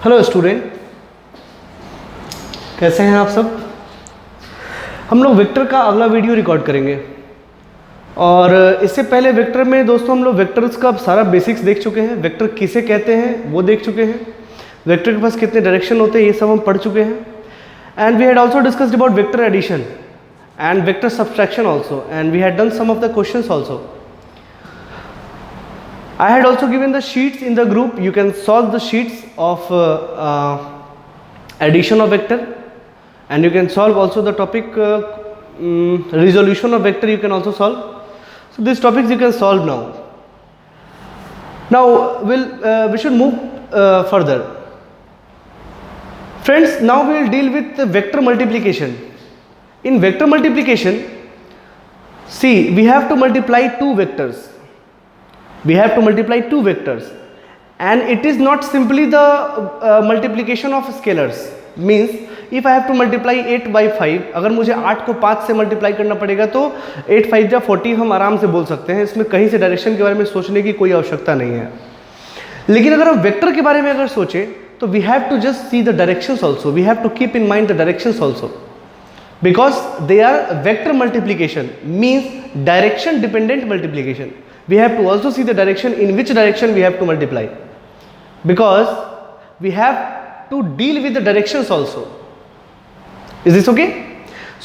Hello student, कैसे हैं आप सब। हम लोग वेक्टर का अगला वीडियो रिकॉर्ड करेंगे और इससे पहले वेक्टर में दोस्तों हम लोग वेक्टर्स का सारा बेसिक्स देख चुके हैं। वेक्टर किसे कहते हैं वो देख चुके हैं। वेक्टर के पास कितने डायरेक्शन होते हैं ये सब हम पढ़ चुके हैं। And we had also discussed about vector addition and vector subtraction also, and we had done some of the questions also. I had also given the sheets in the group. You can solve the sheets of addition of vector, and you can solve also the topic resolution of vector. You can also solve. So these topics you can solve now. Now we should move further. Friends, now we will deal with the vector multiplication. In vector multiplication, see, we have to multiply two vectors. And it is not simply the multiplication of scalars. Means if I have to multiply 8 by 5, अगर मुझे 8 को 5 से multiply करना पड़ेगा तो 8 5 जा 40 हम आराम से बोल सकते हैं। इसमें कहीं से डायरेक्शन के बारे में सोचने की कोई आवश्यकता नहीं है। लेकिन अगर हम वेक्टर के बारे में अगर सोचें तो we have to just see the directions also. We have to keep in mind the directions also, because they are vector multiplication, means direction dependent multiplication. We have to also see the direction in which direction we have to multiply, because we have to deal with the directions also. Is this okay?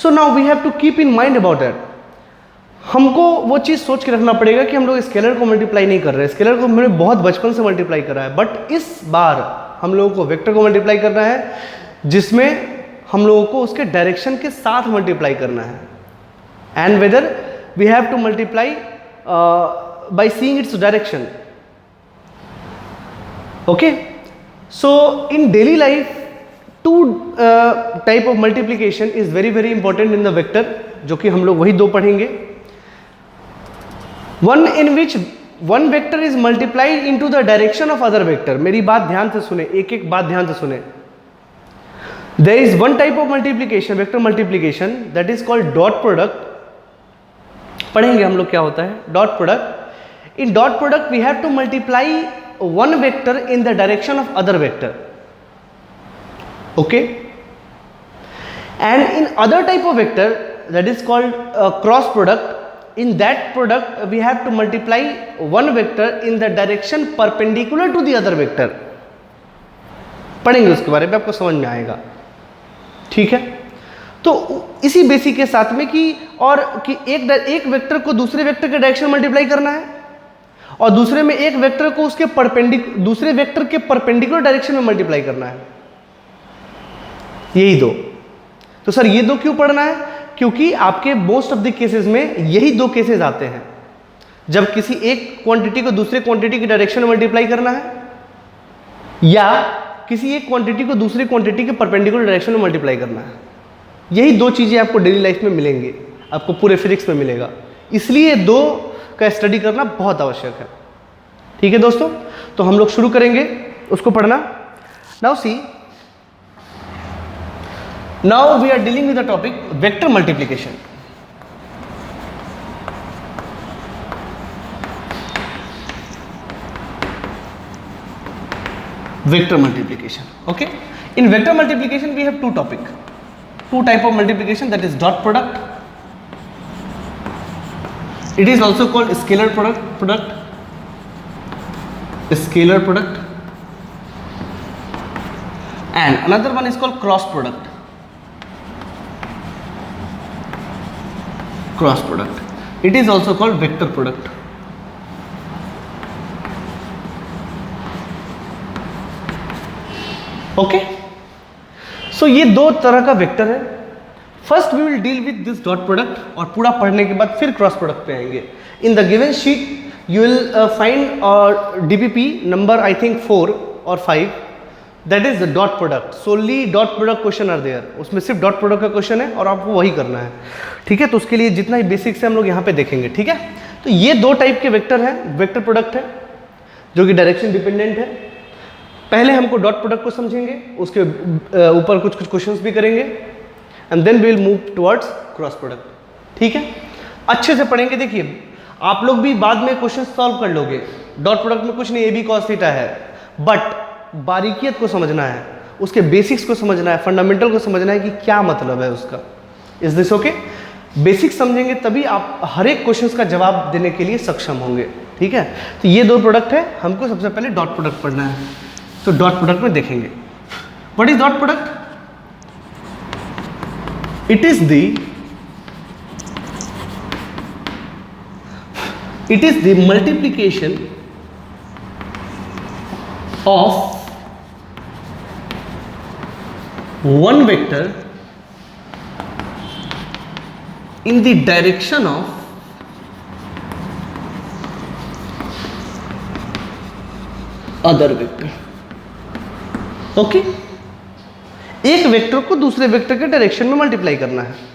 So now we have to keep in mind about that. हमको वो चीज़ सोच के रखना पड़ेगा कि हम लोग scalar को मल्टीप्लाई नहीं कर रहे हैं। स्केलर को हमने बहुत बचपन से मल्टीप्लाई करा है, बट इस बार हम लोगों को वेक्टर को मल्टीप्लाई करना है जिसमें हम लोगों को उसके डायरेक्शन के साथ मल्टीप्लाई करना है। And whether we have to multiply by seeing its direction. Okay, so in daily life two type of multiplication is very very important in the vector, जो कि हम लोग वही दो पढ़ेंगे। One in which one vector is multiplied into the direction of other vector. मेरी बात ध्यान से सुने, एक एक बात ध्यान से सुने। There is one type of multiplication, vector multiplication, that is called dot product. पढ़ेंगे हम लोग क्या होता है dot product. In dot product we have to multiply one vector in the direction of other vector. Okay. And in other type of vector, that is called cross product. In that product we have to multiply one vector in the direction perpendicular to the other vector. पढ़ेंगे उसके बारे में, आपको समझ में आएगा। ठीक है, तो इसी बेसिक के साथ में कि और कि एक वेक्टर को दूसरे वेक्टर के डायरेक्शन मल्टीप्लाई करना है और दूसरे में एक वेक्टर को उसके दूसरे वेक्टर के परपेंडिकुलर डायरेक्शन में मल्टीप्लाई करना है। यही दो। तो सर ये दो क्यों पढ़ना है? क्योंकि आपके मोस्ट ऑफ द केसेस में यही दो केसेस आते हैं, जब किसी एक क्वांटिटी को दूसरे क्वांटिटी के डायरेक्शन में मल्टीप्लाई करना है या किसी एक क्वांटिटी को दूसरी क्वांटिटी के परपेंडिकुलर डायरेक्शन में मल्टीप्लाई करना है। यही दो चीज़ें आपको डेली लाइफ में मिलेंगी, आपको पूरे फिजिक्स में मिलेगा। इसलिए दो का स्टडी करना बहुत आवश्यक है। ठीक है दोस्तों, तो हम लोग शुरू करेंगे उसको पढ़ना। Now see, now we are dealing with the topic vector multiplication. Vector multiplication. Okay, in vector multiplication we have two type of multiplication, that is dot product. It is also called scalar product, and another one is called cross product. It is also called vector product. Okay, so ये दो तरह का vector है। First we will deal with this dot product और पूरा पढ़ने के बाद फिर क्रॉस प्रोडक्ट पे आएंगे। In the given sheet you will find DPP number I think 4 और 5, that is the dot product. So only dot product question are there, उसमें सिर्फ डॉट प्रोडक्ट का क्वेश्चन है और आपको वही करना है। ठीक है, तो उसके लिए जितना ही बेसिक से हम लोग यहाँ पे देखेंगे। ठीक है, तो ये दो टाइप के वेक्टर हैं, वेक्टर प्रोडक्ट है जो कि डायरेक्शन डिपेंडेंट है। पहले हमको डॉट प्रोडक्ट को समझेंगे, उसके ऊपर कुछ क्वेश्चंस भी करेंगे, and then we will move towards cross product. ठीक है, अच्छे से पढ़ेंगे। देखिए आप लोग भी बाद में क्वेश्चन सॉल्व कर लोगे। डॉट प्रोडक्ट में कुछ नहीं, ए बी कॉस थीटा है, बट बारीकियत को समझना है, उसके बेसिक्स को समझना है, फंडामेंटल को समझना है कि क्या मतलब है उसका। Is this okay? बेसिक्स समझेंगे तभी आप हर एक क्वेश्चन का जवाब देने के लिए सक्षम होंगे, ठीक है। तो ये दो प्रोडक्ट है, हमको सबसे पहले डॉट प्रोडक्ट पढ़ना है। तो डॉट प्रोडक्ट में देखेंगे what is dot product. It is the multiplication of one vector in the direction of other vector। Okay, एक वेक्टर को दूसरे वेक्टर के डायरेक्शन में मल्टीप्लाई करना है।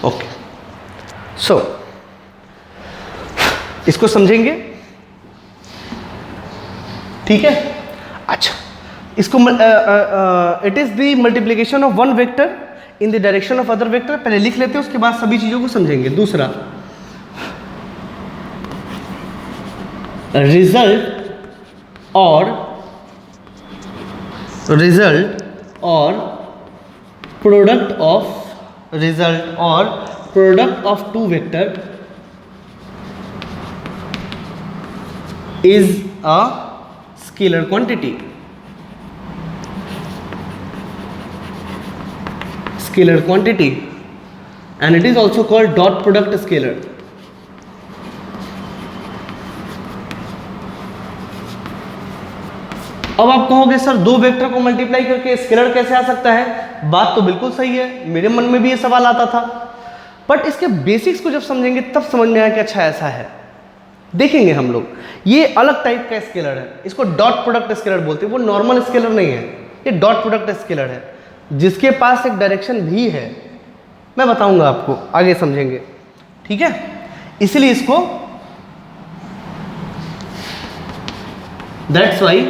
ओके, सो इसको समझेंगे, ठीक है। अच्छा, इसको it is the multiplication of one vector in the direction of other vector, पहले लिख लेते हैं, उसके बाद सभी चीजों को समझेंगे। दूसरा, रिजल्ट और product of two vector is a scalar quantity। And it is also called dot product scalar। अब आप कहोगे सर दो वेक्टर को मल्टीप्लाई करके स्केलर कैसे आ सकता है? बात तो बिल्कुल सही है, मेरे मन में भी ये सवाल आता था, बट इसके बेसिक्स को जब समझेंगे तब समझ में आया कि अच्छा ऐसा है। देखेंगे हम लोग, ये अलग टाइप का स्केलर है, इसको डॉट प्रोडक्ट स्केलर बोलते हैं। वो नॉर्मल स्केलर नहीं है, ये डॉट प्रोडक्ट स्केलर है, जिसके पास एक डायरेक्शन भी है। मैं बताऊंगा आपको, आगे समझेंगे, ठीक है। इसलिए इसको, that's why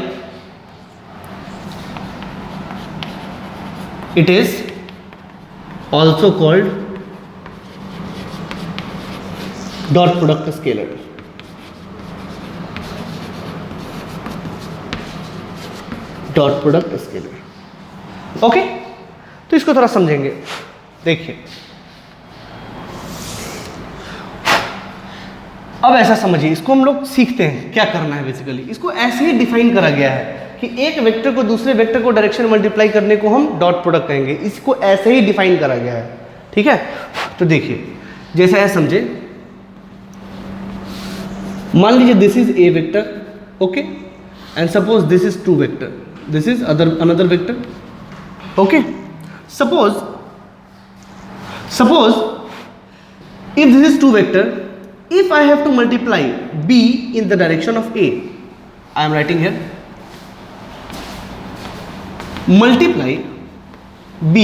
it is also called dot product scalar। Dot product scalar, okay. तो इसको थोड़ा समझेंगे, देखिए। अब ऐसा समझिए, इसको हम लोग सीखते हैं क्या करना है। बेसिकली इसको ऐसे ही डिफाइन करा गया है कि एक वेक्टर को दूसरे वेक्टर को डायरेक्शन मल्टीप्लाई करने को हम डॉट प्रोडक्ट कहेंगे। इसको ऐसे ही डिफाइन करा गया है, ठीक है। तो देखिए, जैसे है समझे, मान लीजिए this is A vector, okay, and suppose this is two vector, this is another vector, okay. Suppose if this is two vector, if I have to multiply b in the direction of a, I am writing here, multiply b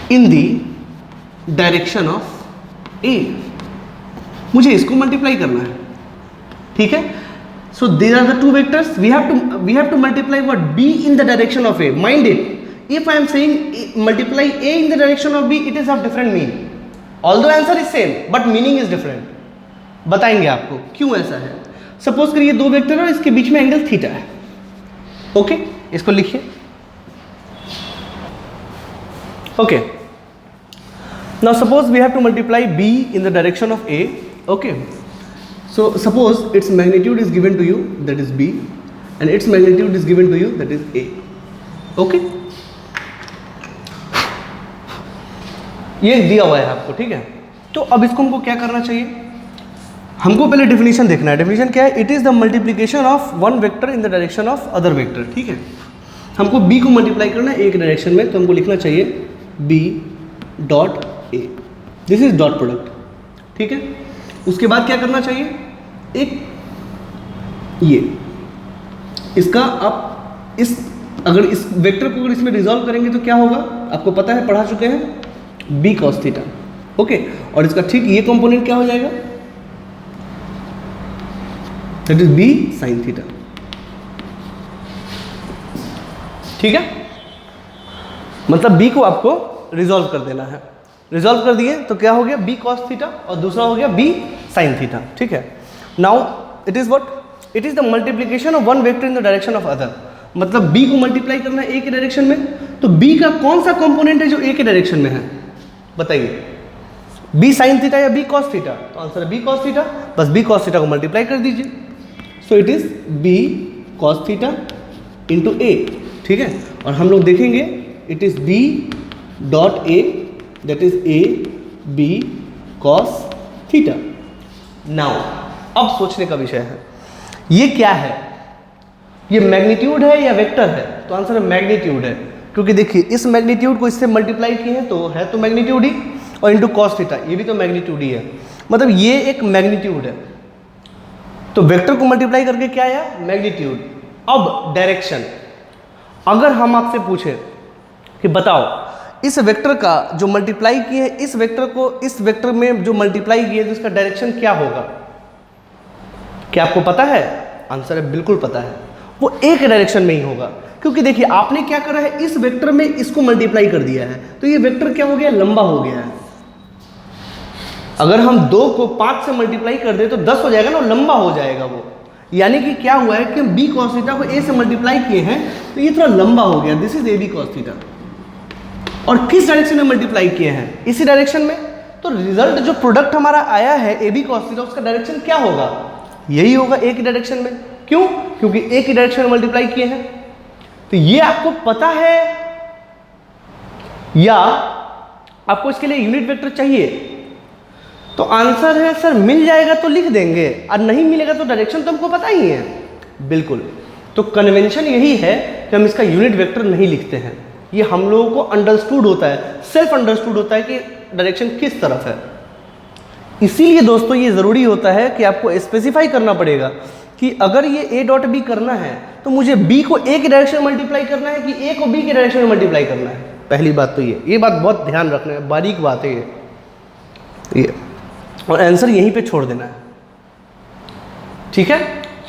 in the direction of A, मुझे इसको multiply करना है, ठीक है। So there are the two vectors, we have to multiply what, B in the direction of A. Mind it, if I am saying multiply A in the direction of B, it is of different meaning, although answer is same but meaning is different. बताएंगे आपको क्यों ऐसा है। Suppose करिए दो vector है और इसके बीच में एंगल थीटा है, ओके। इसको लिखिए, okay. Now suppose we have to multiply b in the direction of a, okay. So suppose its magnitude is given to you, that is b, and its magnitude is given to you, that is a, okay. ये दिया हुआ है आपको, ठीक है। तो अब इसको हमको क्या करना चाहिए, हमको पहले डेफिनेशन देखना है। डेफिनेशन क्या है? It is the multiplication of one vector in the direction of other vector, ठीक है। हमको b को मल्टीप्लाई करना है एक डायरेक्शन में, तो हमको लिखना चाहिए b dot A, this is dot product, ठीक है। उसके बाद क्या करना चाहिए, एक ये इसका आप इस, अगर इस वेक्टर को अगर इसमें रिजॉल्व करेंगे तो क्या होगा, आपको पता है, पढ़ा चुके हैं, b cos थीटा, ओके। और इसका ठीक ये कंपोनेंट क्या हो जाएगा, that is B sine theta. ठीक है, मतलब बी को आपको रिजॉल्व कर देना है। रिजॉल्व कर दिए तो क्या हो गया, बी कॉस थीटा और दूसरा हो गया बी साइन थीटा। ठीक है, now it is what, it is the multiplication of one vector in the direction of other. मतलब बी को मल्टीप्लाई करना है ए के डायरेक्शन में, तो बी का कौन सा कंपोनेंट है जो ए के डायरेक्शन में है, बताइए, बी साइन थीटा या बी कॉस थीटा? तो आंसर है बी कॉस थीटा, बस बी कॉस थीटा को मल्टीप्लाई कर दीजिए। So it is B cos theta into A. ठीक है, और हम लोग देखेंगे it is B dot A, that is A B cos theta. Now अब सोचने का विषय है, ये क्या है, ये मैग्नीट्यूड है या वेक्टर है? तो आंसर है मैग्नीट्यूड है, क्योंकि देखिए इस मैग्नीट्यूड को इससे मल्टीप्लाई किए हैं तो है तो मैग्नीट्यूड ही, और इंटू कॉस थीटा ये भी तो मैग्नीट्यूड ही है, मतलब ये एक मैग्नीट्यूड है। तो वेक्टर को मल्टीप्लाई करके क्या आया, मैग्नीट्यूड। अब डायरेक्शन, अगर हम आपसे पूछे कि बताओ इस वेक्टर का जो मल्टीप्लाई किए हैं इस वेक्टर को इस वेक्टर में जो मल्टीप्लाई किए तो इसका डायरेक्शन क्या होगा, क्या आपको पता है? आंसर है बिल्कुल पता है, वो एक डायरेक्शन में ही होगा, क्योंकि देखिए आपने क्या करा है, इस वेक्टर में इसको मल्टीप्लाई कर दिया है तो ये वेक्टर क्या हो गया, लंबा हो गया है। अगर हम 2 को 5 से मल्टीप्लाई कर दे तो 10 हो जाएगा ना, लंबा हो जाएगा वो। यानी कि क्या हुआ है कि हम बी कॉस थीटा को ए से मल्टीप्लाई किए हैं तो ये थोड़ा लंबा हो गया, this is A B cos theta. और किस डायरेक्शन में मल्टीप्लाई किए हैं, इसी डायरेक्शन में। तो रिजल्ट जो प्रोडक्ट हमारा आया है ए बी कॉस थीटा, उसका डायरेक्शन क्या होगा, यही होगा ए की डायरेक्शन में। क्यों? क्योंकि ए की डायरेक्शन में मल्टीप्लाई किए हैं। तो ये आपको पता है या आपको इसके लिए यूनिट वेक्टर चाहिए? तो आंसर है सर मिल जाएगा तो लिख देंगे, और नहीं मिलेगा तो डायरेक्शन तो हमको पता ही है। बिल्कुल, तो कन्वेंशन यही है कि हम इसका यूनिट वेक्टर नहीं लिखते हैं, ये हम लोगों को अंडरस्टूड होता है, सेल्फ अंडरस्टूड होता है कि डायरेक्शन किस तरफ है। इसीलिए दोस्तों ये ज़रूरी होता है कि आपको स्पेसिफाई करना पड़ेगा कि अगर ये ए डॉट बी करना है तो मुझे बी को ए के डायरेक्शन में मल्टीप्लाई करना है कि ए को बी के डायरेक्शन में मल्टीप्लाई करना है। पहली बात तो ये बात बहुत ध्यान रखना है, बारीक बात है ये, और आंसर यहीं पे छोड़ देना है। ठीक है,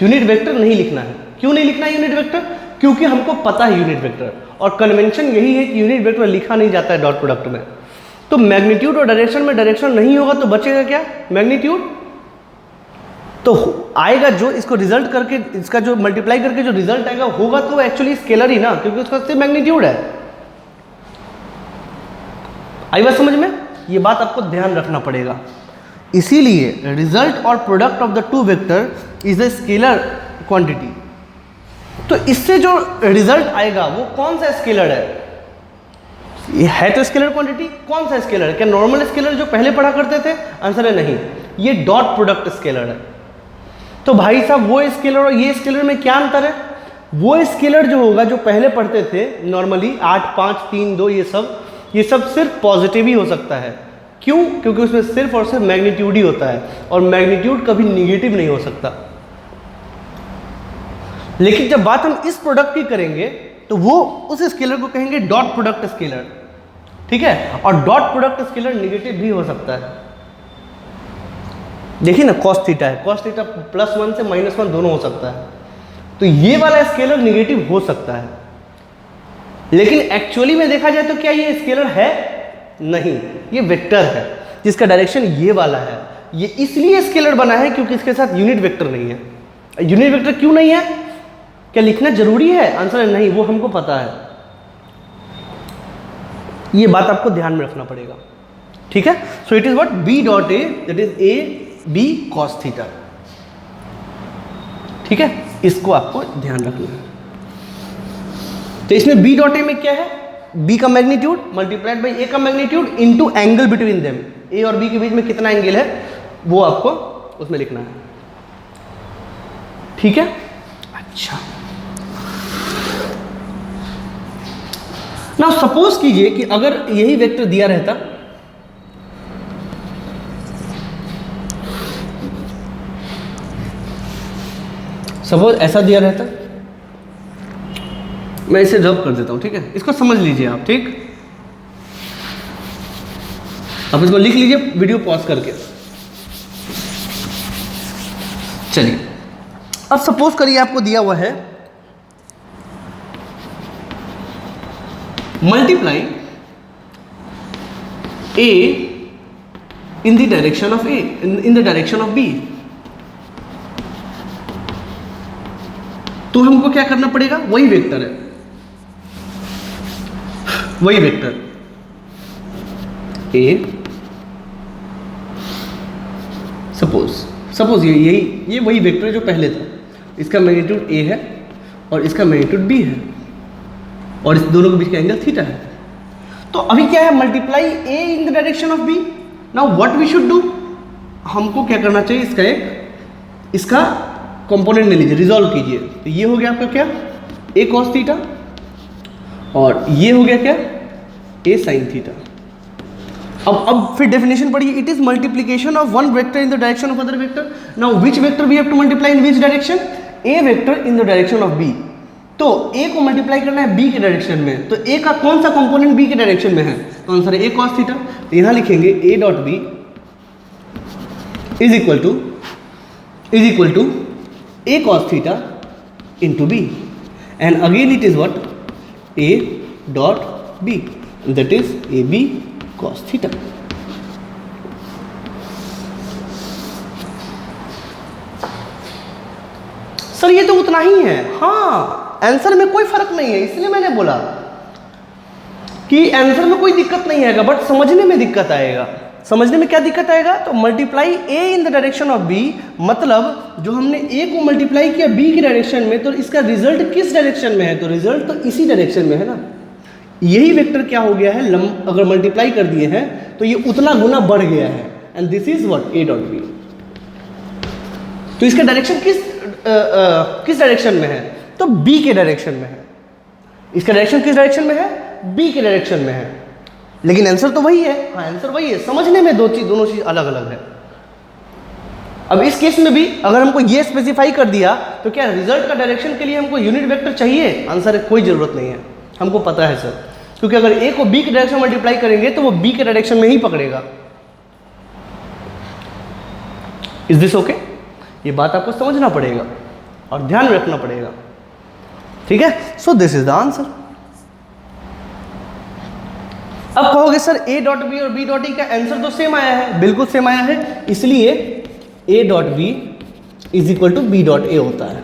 यूनिट वेक्टर नहीं लिखना है। क्यों नहीं लिखना है यूनिट वेक्टर? क्योंकि हमको पता है यूनिट वेक्टर, और कन्वेंशन यही है कि यूनिट वेक्टर लिखा नहीं जाता है डॉट प्रोडक्ट में। तो मैग्नीट्यूड और डायरेक्शन में डायरेक्शन नहीं होगा तो बचेगा क्या, मैग्नीट्यूड। तो आएगा जो इसको रिजल्ट करके, इसका जो मल्टीप्लाई करके जो रिजल्ट आएगा होगा तो एक्चुअली स्केलर ही ना, क्योंकि उसका सिर्फ मैग्नीट्यूड है। आई बात समझ में? ये बात आपको ध्यान रखना पड़ेगा। इसीलिए रिजल्ट और product of the two vector is a scalar quantity. तो इससे जो रिजल्ट आएगा वो कौन सा स्केलर है? ये है तो स्केलर क्वांटिटी। कौन सा स्केलर है? क्या नॉर्मल स्केलर जो पहले पढ़ा करते थे? आंसर है नहीं, ये डॉट प्रोडक्ट स्केलर है। तो भाई साहब वो स्केलर और ये स्केलर में क्या अंतर है? वो स्केलर जो होगा जो पहले पढ़ते थे नॉर्मली 8, 5, 3, 2 ये सब सिर्फ पॉजिटिव ही हो सकता है। क्यों? क्योंकि उसमें सिर्फ और सिर्फ मैग्नीट्यूड ही होता है, और मैग्नीट्यूड कभी निगेटिव नहीं हो सकता। लेकिन जब बात हम इस प्रोडक्ट की करेंगे तो वो उस स्केलर को कहेंगे डॉट प्रोडक्ट स्केलर। ठीक है, और डॉट प्रोडक्ट स्केलर निगेटिव भी हो सकता है। देखिए ना, कॉस थीटा है, कॉस थीटा +1 से -1 दोनों हो सकता है। तो ये वाला स्केलर निगेटिव हो सकता है, लेकिन एक्चुअली में देखा जाए तो क्या ये स्केलर है? नहीं, ये वेक्टर है जिसका डायरेक्शन ये वाला है। ये इसलिए स्केलर बना है क्योंकि इसके साथ यूनिट वेक्टर नहीं है। यूनिट वेक्टर क्यों नहीं है? क्या लिखना जरूरी है? आंसर है नहीं, वो हमको पता है। ये बात आपको ध्यान में रखना पड़ेगा। ठीक है, so it is what B dot A, that is A B cos theta. ठीक है, इसको आपको ध्यान रखना है। तो इसमें बी डॉट ए में क्या है? बी का मैग्नीट्यूड मल्टीप्लाइड बाई ए का magnitude into angle between them. A और बी के बीच में कितना एंगल है वो आपको उसमें लिखना है। ठीक है, अच्छा। नाउ सपोज कीजिए कि अगर यही वेक्टर दिया रहता, सपोज ऐसा दिया रहता, मैं इसे ड्रॉप कर देता हूं। ठीक है, इसको समझ लीजिए आप। ठीक, आप इसको लिख लीजिए वीडियो पॉज करके। चलिए अब सपोज करिए आपको दिया हुआ है multiply A in the direction of A in the direction of B, तो हमको क्या करना पड़ेगा, वही वेक्टर है, वही वेक्टर ए, सपोज ये वही वेक्टर है जो पहले था, इसका मैग्नीट्यूड ए है और इसका मैग्नीट्यूड बी है और इस दोनों के बीच का एंगल थीटा है। तो अभी क्या है, multiply A in the direction of B. Now what we should do, हमको क्या करना चाहिए, इसका कंपोनेंट ले लीजिए, रिजॉल्व कीजिए। तो ये हो गया आपका क्या, ए कॉस थीटा, और ये हो गया क्या, ए साइन थीटा। अब फिर डेफिनेशन पढ़िए, it is multiplication of one vector in the direction of other vector. Now which vector we have to multiply in which direction, A vector in the direction of B. तो A को multiply करना है B के direction में, तो ए का कौन सा कंपोनेंट बी के डायरेक्शन में है, तो आंसर है ए कॉस थीटा। तो यहां लिखेंगे A dot B is equal to A cos theta into B, and again it is what, A dot B, that is A B cos theta. Sir ये तो उतना ही है, हाँ आंसर में कोई फर्क नहीं है, इसलिए मैंने बोला कि आंसर में कोई दिक्कत नहीं आएगा, बट समझने में दिक्कत आएगा। समझने में क्या दिक्कत आएगा, तो multiply A in the direction of B, मतलब जो हमने ए को मल्टीप्लाई किया बी की डायरेक्शन में, तो इसका रिजल्ट किस डायरेक्शन में है, तो रिजल्ट तो इसी डायरेक्शन में है ना। यही वेक्टर क्या हो गया है, अगर मल्टीप्लाई कर दिए हैं तो ये उतना गुना बढ़ गया है, and this is what, A dot B. तो इसका डायरेक्शन किस डायरेक्शन में है, तो बी के डायरेक्शन में है। इसका डायरेक्शन किस डायरेक्शन में है, बी के डायरेक्शन में है, लेकिन आंसर तो वही है। हाँ आंसर वही है, समझने में दोनों चीज अलग अलग है। अब इस केस में भी अगर हमको ये स्पेसिफाई कर दिया, तो क्या रिजल्ट का डायरेक्शन के लिए हमको यूनिट वेक्टर चाहिए, आंसर है कोई जरूरत नहीं है, हमको पता है सर, क्योंकि अगर ए को बी के डायरेक्शन में मल्टीप्लाई करेंगे तो वो बी के डायरेक्शन में ही पकड़ेगा। इज दिस ओके, ये बात आपको समझना पड़ेगा और ध्यान में रखना पड़ेगा, ठीक है। So this is the answer. अब कहोगे सर ए डॉट बी और बी डॉट ई का आंसर तो सेम आया है, बिल्कुल सेम आया है, इसलिए A dot B is equal to B dot A होता है।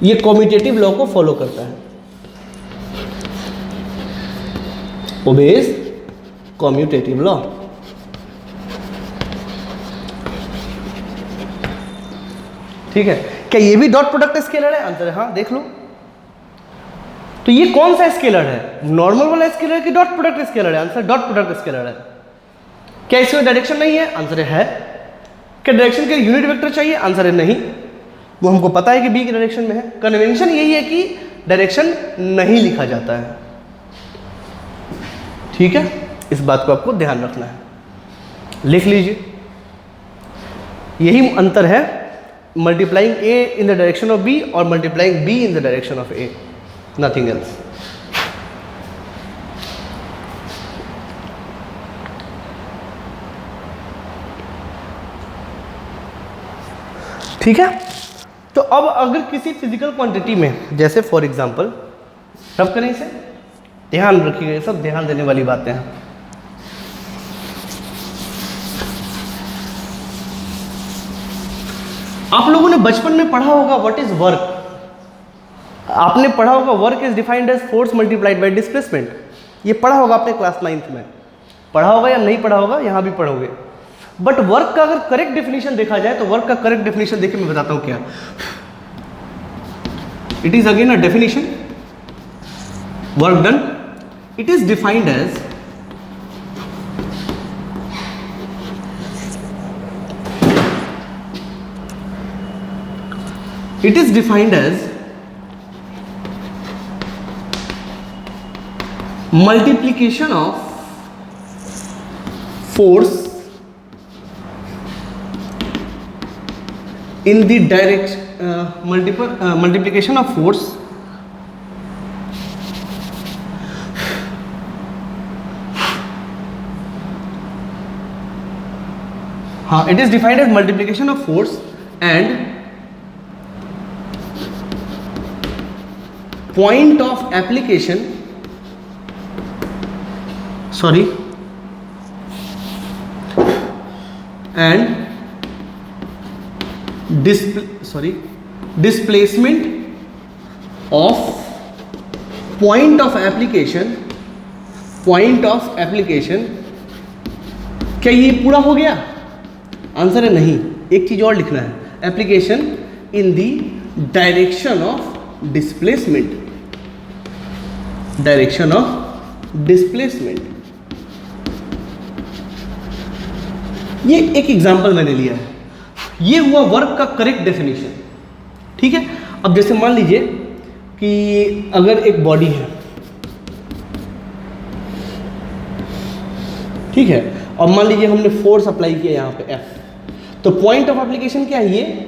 ये कॉम्यूटेटिव लॉ को फॉलो करता है, ओबेज कॉम्यूटेटिव लॉ। ठीक है, क्या ये भी डॉट प्रोडक्ट स्केलर है, आंसर है हाँ, देख लो। तो ये कौन सा स्केलर है, नॉर्मल वाला स्केलर की डॉट प्रोडक्ट स्केलर है, आंसर डॉट प्रोडक्ट स्केलर है। क्या इसमें डायरेक्शन नहीं है, आंसर है। क्या डायरेक्शन के यूनिट वेक्टर चाहिए, आंसर है नहीं, वो हमको पता है कि बी के डायरेक्शन में है। कन्वेंशन यही है कि डायरेक्शन नहीं लिखा जाता है, ठीक है, इस बात को आपको ध्यान रखना है, लिख लीजिए। यही अंतर है multiplying A in the direction of B और multiplying B in the direction of A, nothing else. ठीक है, तो अब अगर किसी फिजिकल क्वांटिटी में, जैसे फॉर एग्जांपल, रब करें इसे, ध्यान रखिएगा, ये सब ध्यान देने वाली बातें हैं। आप लोगों ने बचपन में पढ़ा होगा व्हाट इज वर्क, आपने पढ़ा होगा work is defined as force multiplied by displacement, ये पढ़ा होगा आपने क्लास 9th में, पढ़ा होगा या नहीं पढ़ा होगा, यहां भी पढ़ोगे। बट वर्क का अगर करेक्ट डेफिनेशन देखा जाए, तो वर्क का करेक्ट डेफिनेशन देखिए, मैं बताता हूं क्या। It is again a definition, work done, it is defined as multiplication of force in the multiplication of force it is defined as multiplication of force and point of application, sorry, and displacement of point of application, क्या ये पूरा हो गया? Answer है नहीं, एक चीज और लिखना है, application in the direction of displacement, ये एक एग्जांपल मैंने लिया है, ये हुआ वर्क का करेक्ट डेफिनेशन। ठीक है, अब जैसे मान लीजिए कि अगर एक बॉडी है, ठीक है, और मान लीजिए हमने फोर्स अप्लाई किया यहाँ पे F, तो पॉइंट ऑफ एप्लीकेशन क्या है? ये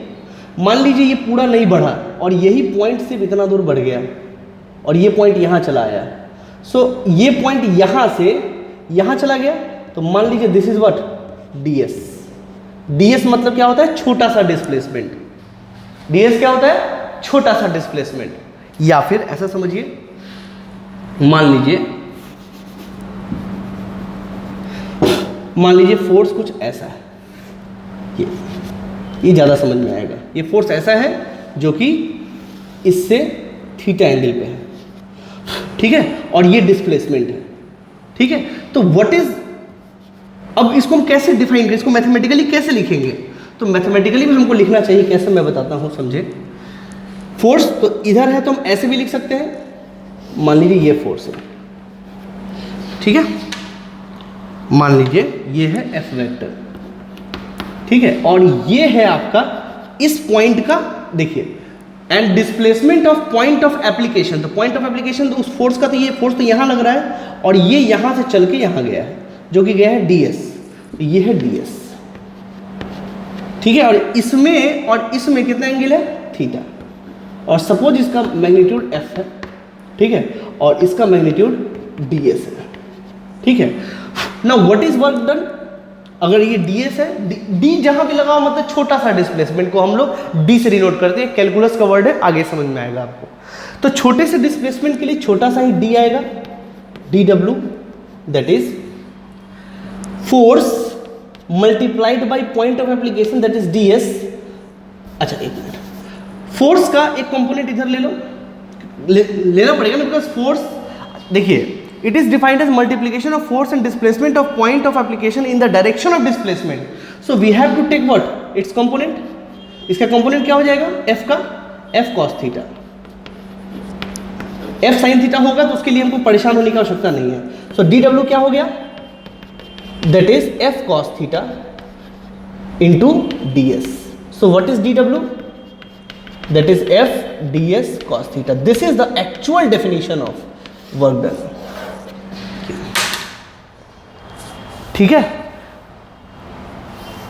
मान लीजिए ये पूरा नहीं बढ़ा और यही पॉइंट सिर्फ इतना दूर बढ़ गया और ये पॉइंट यहाँ चला आया। सो ये पॉइंट यहाँ से यहाँ चला गया, तो मान लीजिए this is what, ds। ds मतलब क्या होता है? छोटा सा डिस्प्लेसमेंट। ds क्या होता है? छोटा सा डिस्प्लेसमेंट। या फिर ऐसा समझिए, मान लीजिए फोर्स कुछ ऐसा है, ये ज़्यादा समझ में आएगा। ये फोर्स ऐसा है जो कि इससे थीटा एंगल पे है, ठीक है, और ये डिस्प्लेसमेंट है। ठीक है, तो व्हाट इज, अब इसको हम कैसे डिफाइन करें, इसको मैथमेटिकली कैसे लिखेंगे? तो मैथमेटिकली भी हमको लिखना चाहिए, कैसे मैं बताता हूँ, समझे। फोर्स तो इधर है तो हम ऐसे भी लिख सकते हैं, मान लीजिए ये फोर्स है, ठीक है, मान लीजिए ये है F वेक्टर, ठीक है, और ये है आपका इस पॉइंट का, देखिए, and displacement of point of application, तो पॉइंट ऑफ एप्लीकेशन तो उस फोर्स का, तो ये फोर्स तो यहाँ लग रहा है और ये यहाँ से चल के यहाँ गया है, जो कि गया है ds, तो ये है ds, ठीक है, और इसमें कितना एंगल है? थीटा, और सपोज इसका मैग्नीट्यूड F है, ठीक है, और इसका मैग्नीट्यूड ds है, ठीक है। Now what is work done? अगर ये ds है, d जहां भी लगाओ मतलब छोटा सा डिस्प्लेसमेंट को हम लोग d से डिनोट करते हैं, कैलकुलस का वर्ड है, आगे समझ में आएगा आपको। तो छोटे से डिस्प्लेसमेंट के लिए छोटा सा ही d आएगा, dw, that is force multiplied by point of application, that is ds। अच्छा एक मिनट, फोर्स का एक कंपोनेंट इधर ले लो, लेना पड़ेगा ना, बिकॉज फोर्स, देखिए, it is defined as multiplication of force and displacement of point of application in the direction of displacement. So we have to take what? Its component. इसका component क्या हो जाएगा? F का F cos theta. F sin theta होगा तो उसके लिए हमको परेशान होने की आवश्यकता नहीं है। So dw क्या हो गया? That is F cos theta into ds. So what is dw? That is F ds cos theta. This is the actual definition of work done. ठीक है,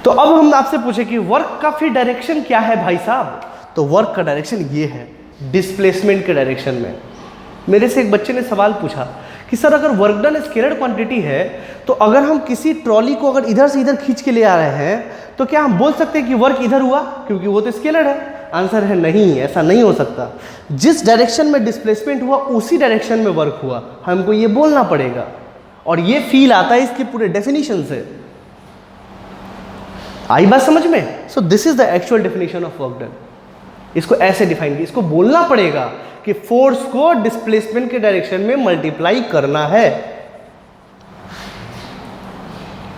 तो अब हम आपसे पूछे कि वर्क का फिर डायरेक्शन क्या है भाई साहब? तो वर्क का डायरेक्शन ये है, डिस्प्लेसमेंट के डायरेक्शन में। मेरे से एक बच्चे ने सवाल पूछा कि सर अगर वर्क डन स्केलर क्वांटिटी है, तो अगर हम किसी ट्रॉली को अगर इधर से इधर खींच के ले आ रहे हैं, तो क्या हम बोल सकते हैं कि वर्क इधर हुआ, क्योंकि वो तो स्केलर है? आंसर है नहीं, ऐसा नहीं हो सकता। जिस डायरेक्शन में डिस्प्लेसमेंट हुआ उसी डायरेक्शन में वर्क हुआ, हमको ये बोलना पड़ेगा, और ये फील आता है इसके पूरे डेफिनेशन से। आई बात समझ में? So this is the actual definition of work done. इसको ऐसे डिफाइन किया, इसको बोलना पड़ेगा कि फोर्स को डिस्प्लेसमेंट के डायरेक्शन में मल्टीप्लाई करना है।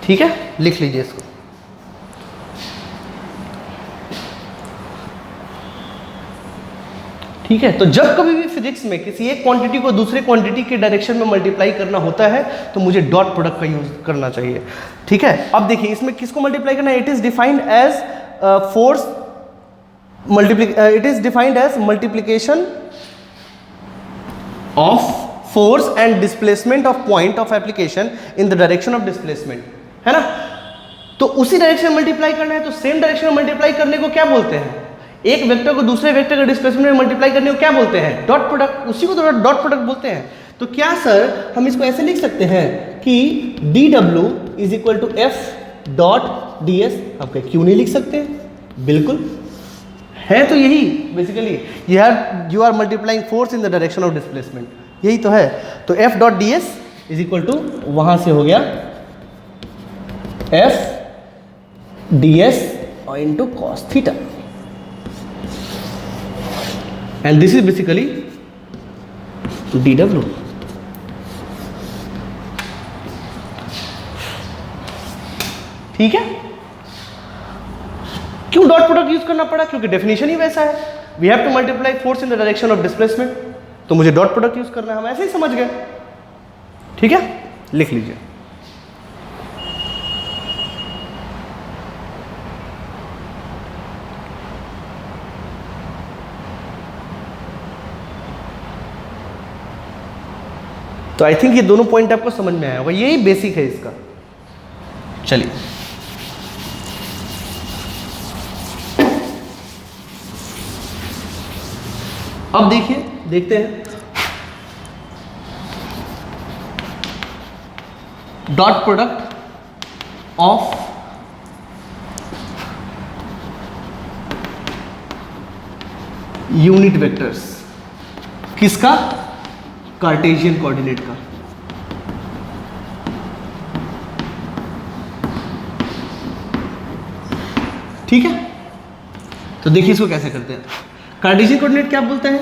ठीक है, लिख लीजिए इसको। ठीक है, तो जब कभी भी फिजिक्स में किसी एक क्वांटिटी को दूसरे क्वांटिटी के डायरेक्शन में मल्टीप्लाई करना होता है, तो मुझे डॉट प्रोडक्ट का यूज करना चाहिए। ठीक है, अब देखिए इसमें किसको मल्टीप्लाई करना है? It is defined as force it is defined as multiplication of force and displacement of point of application in the direction of displacement, है ना? तो उसी डायरेक्शन में मल्टीप्लाई करना है, तो सेम डायरेक्शन में मल्टीप्लाई करने को क्या बोलते हैं? एक वेक्टर को दूसरे वेक्टर के डिस्प्लेसमेंट में मल्टीप्लाई करने को क्या बोलते हैं? Dot product. उसी को तो डॉट प्रोडक्ट बोलते हैं। तो क्या सर हम इसको ऐसे लिख सकते हैं कि dw is equal to f dot ds? आप क्यों नहीं लिख सकते? बिल्कुल है तो यही basically you are multiplying force in the direction of displacement, यही तो है। तो F dot D S is equal to वहां से हो गया एफ डी एस और into cos theta, and this is basically D W. ठीक है, क्यों डॉट प्रोडक्ट यूज करना पड़ा? क्योंकि डेफिनेशन ही वैसा है, we have to multiply force in the direction of displacement, तो मुझे डॉट प्रोडक्ट यूज करना है, हम ऐसे ही समझ गए। ठीक है, लिख लीजिए। तो आई थिंक ये दोनों पॉइंट आपको समझ में आया होगा, यही बेसिक है इसका। चलिए अब देखते हैं dot product of unit vectors, किसका? कार्टेशियन कोऑर्डिनेट का। ठीक है, तो देखिए इसको कैसे करते हैं। कार्टेशियन कोऑर्डिनेट क्या बोलते हैं?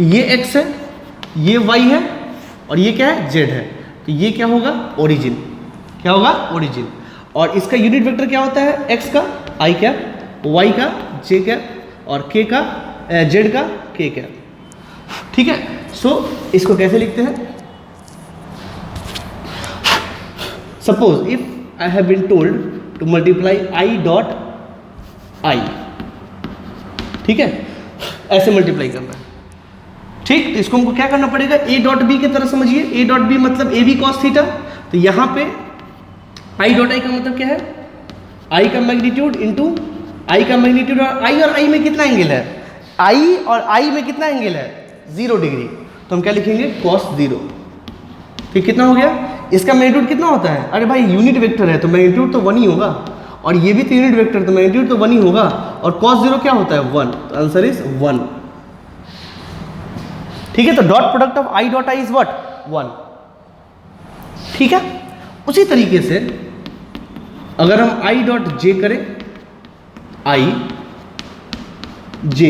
ये x है, ये y है और ये क्या है? z है। तो ये क्या होगा? ओरिजिन। क्या होगा? ओरिजिन। और इसका यूनिट वेक्टर क्या होता है? x का i कैप, y का j कैप और k का z का k कैप। ठीक है, सो इसको कैसे लिखते हैं? Suppose if I have been told to multiply i dot i, ठीक है, ऐसे मल्टीप्लाई करना है। ठीक, तो इसको हमको क्या करना पड़ेगा? a डॉट बी की तरह समझिए। a डॉट बी मतलब ए बी कॉस थीटा। तो यहाँ पे i डॉट i का मतलब क्या है? i का मैग्नीट्यूड इंटू i का मैग्नीट्यूड, और i में कितना एंगल है? i और i में कितना एंगल है? 0 डिग्री। तो हम क्या लिखेंगे? cos 0। ठीक, कितना हो गया? इसका मैग्नीट्यूड कितना होता है? अरे भाई यूनिट वेक्टर है तो मैग्नीट्यूड तो 1 ही होगा, और ये भी तो यूनिट वेक्टर, तो मैग्नीट्यूड तो 1 ही होगा, और cos 0 क्या होता है? 1। तो आंसर इज 1। ठीक है, तो dot product of i dot i is what? 1। ठीक है, उसी तरीके से अगर हम i डॉट j करें, i j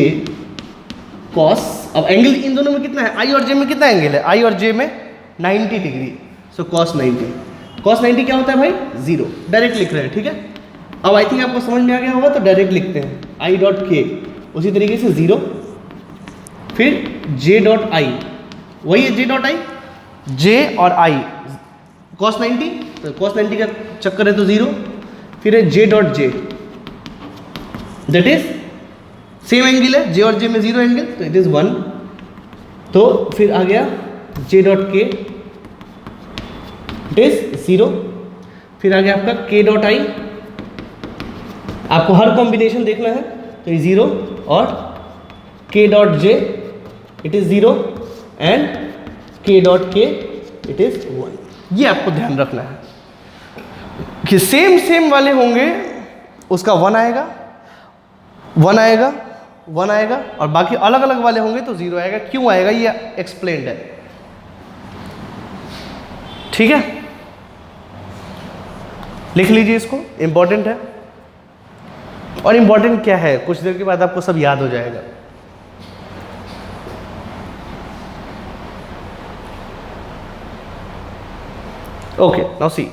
cos, अब एंगल इन दोनों में कितना है? i और j में कितना एंगल है? i और j में 90 डिग्री, सो cos 90। cos 90 क्या होता है भाई? 0। डायरेक्ट लिख रहे हैं। ठीक है, अब आई थिंक आपको समझ में आ गया होगा, तो डायरेक्ट लिखते हैं i डॉट k, उसी तरीके से 0, फिर j डॉट i, वही है j डॉट i, j और i cos 90, तो cos 90 का चक्कर है तो 0, फिर है j dot j, that is same angle है, j और j में 0 एंगल, तो इट इज 1। तो फिर आ गया j dot k, it is 0, फिर आ गया आपका k डॉट i, आपको हर कॉम्बिनेशन देखना है, तो ये 0, और k dot j it is 0 and k dot k it is 1। ये आपको ध्यान रखना है कि सेम वाले होंगे उसका 1 आएगा, 1 आएगा, 1 आएगा, और बाकी अलग अलग वाले होंगे तो 0 आएगा। क्यों आएगा ये एक्सप्लेन्ड है। ठीक है, लिख लीजिए इसको, इंपॉर्टेंट है। और इंपॉर्टेंट क्या है, कुछ देर के बाद आपको सब याद हो जाएगा। Okay, now see,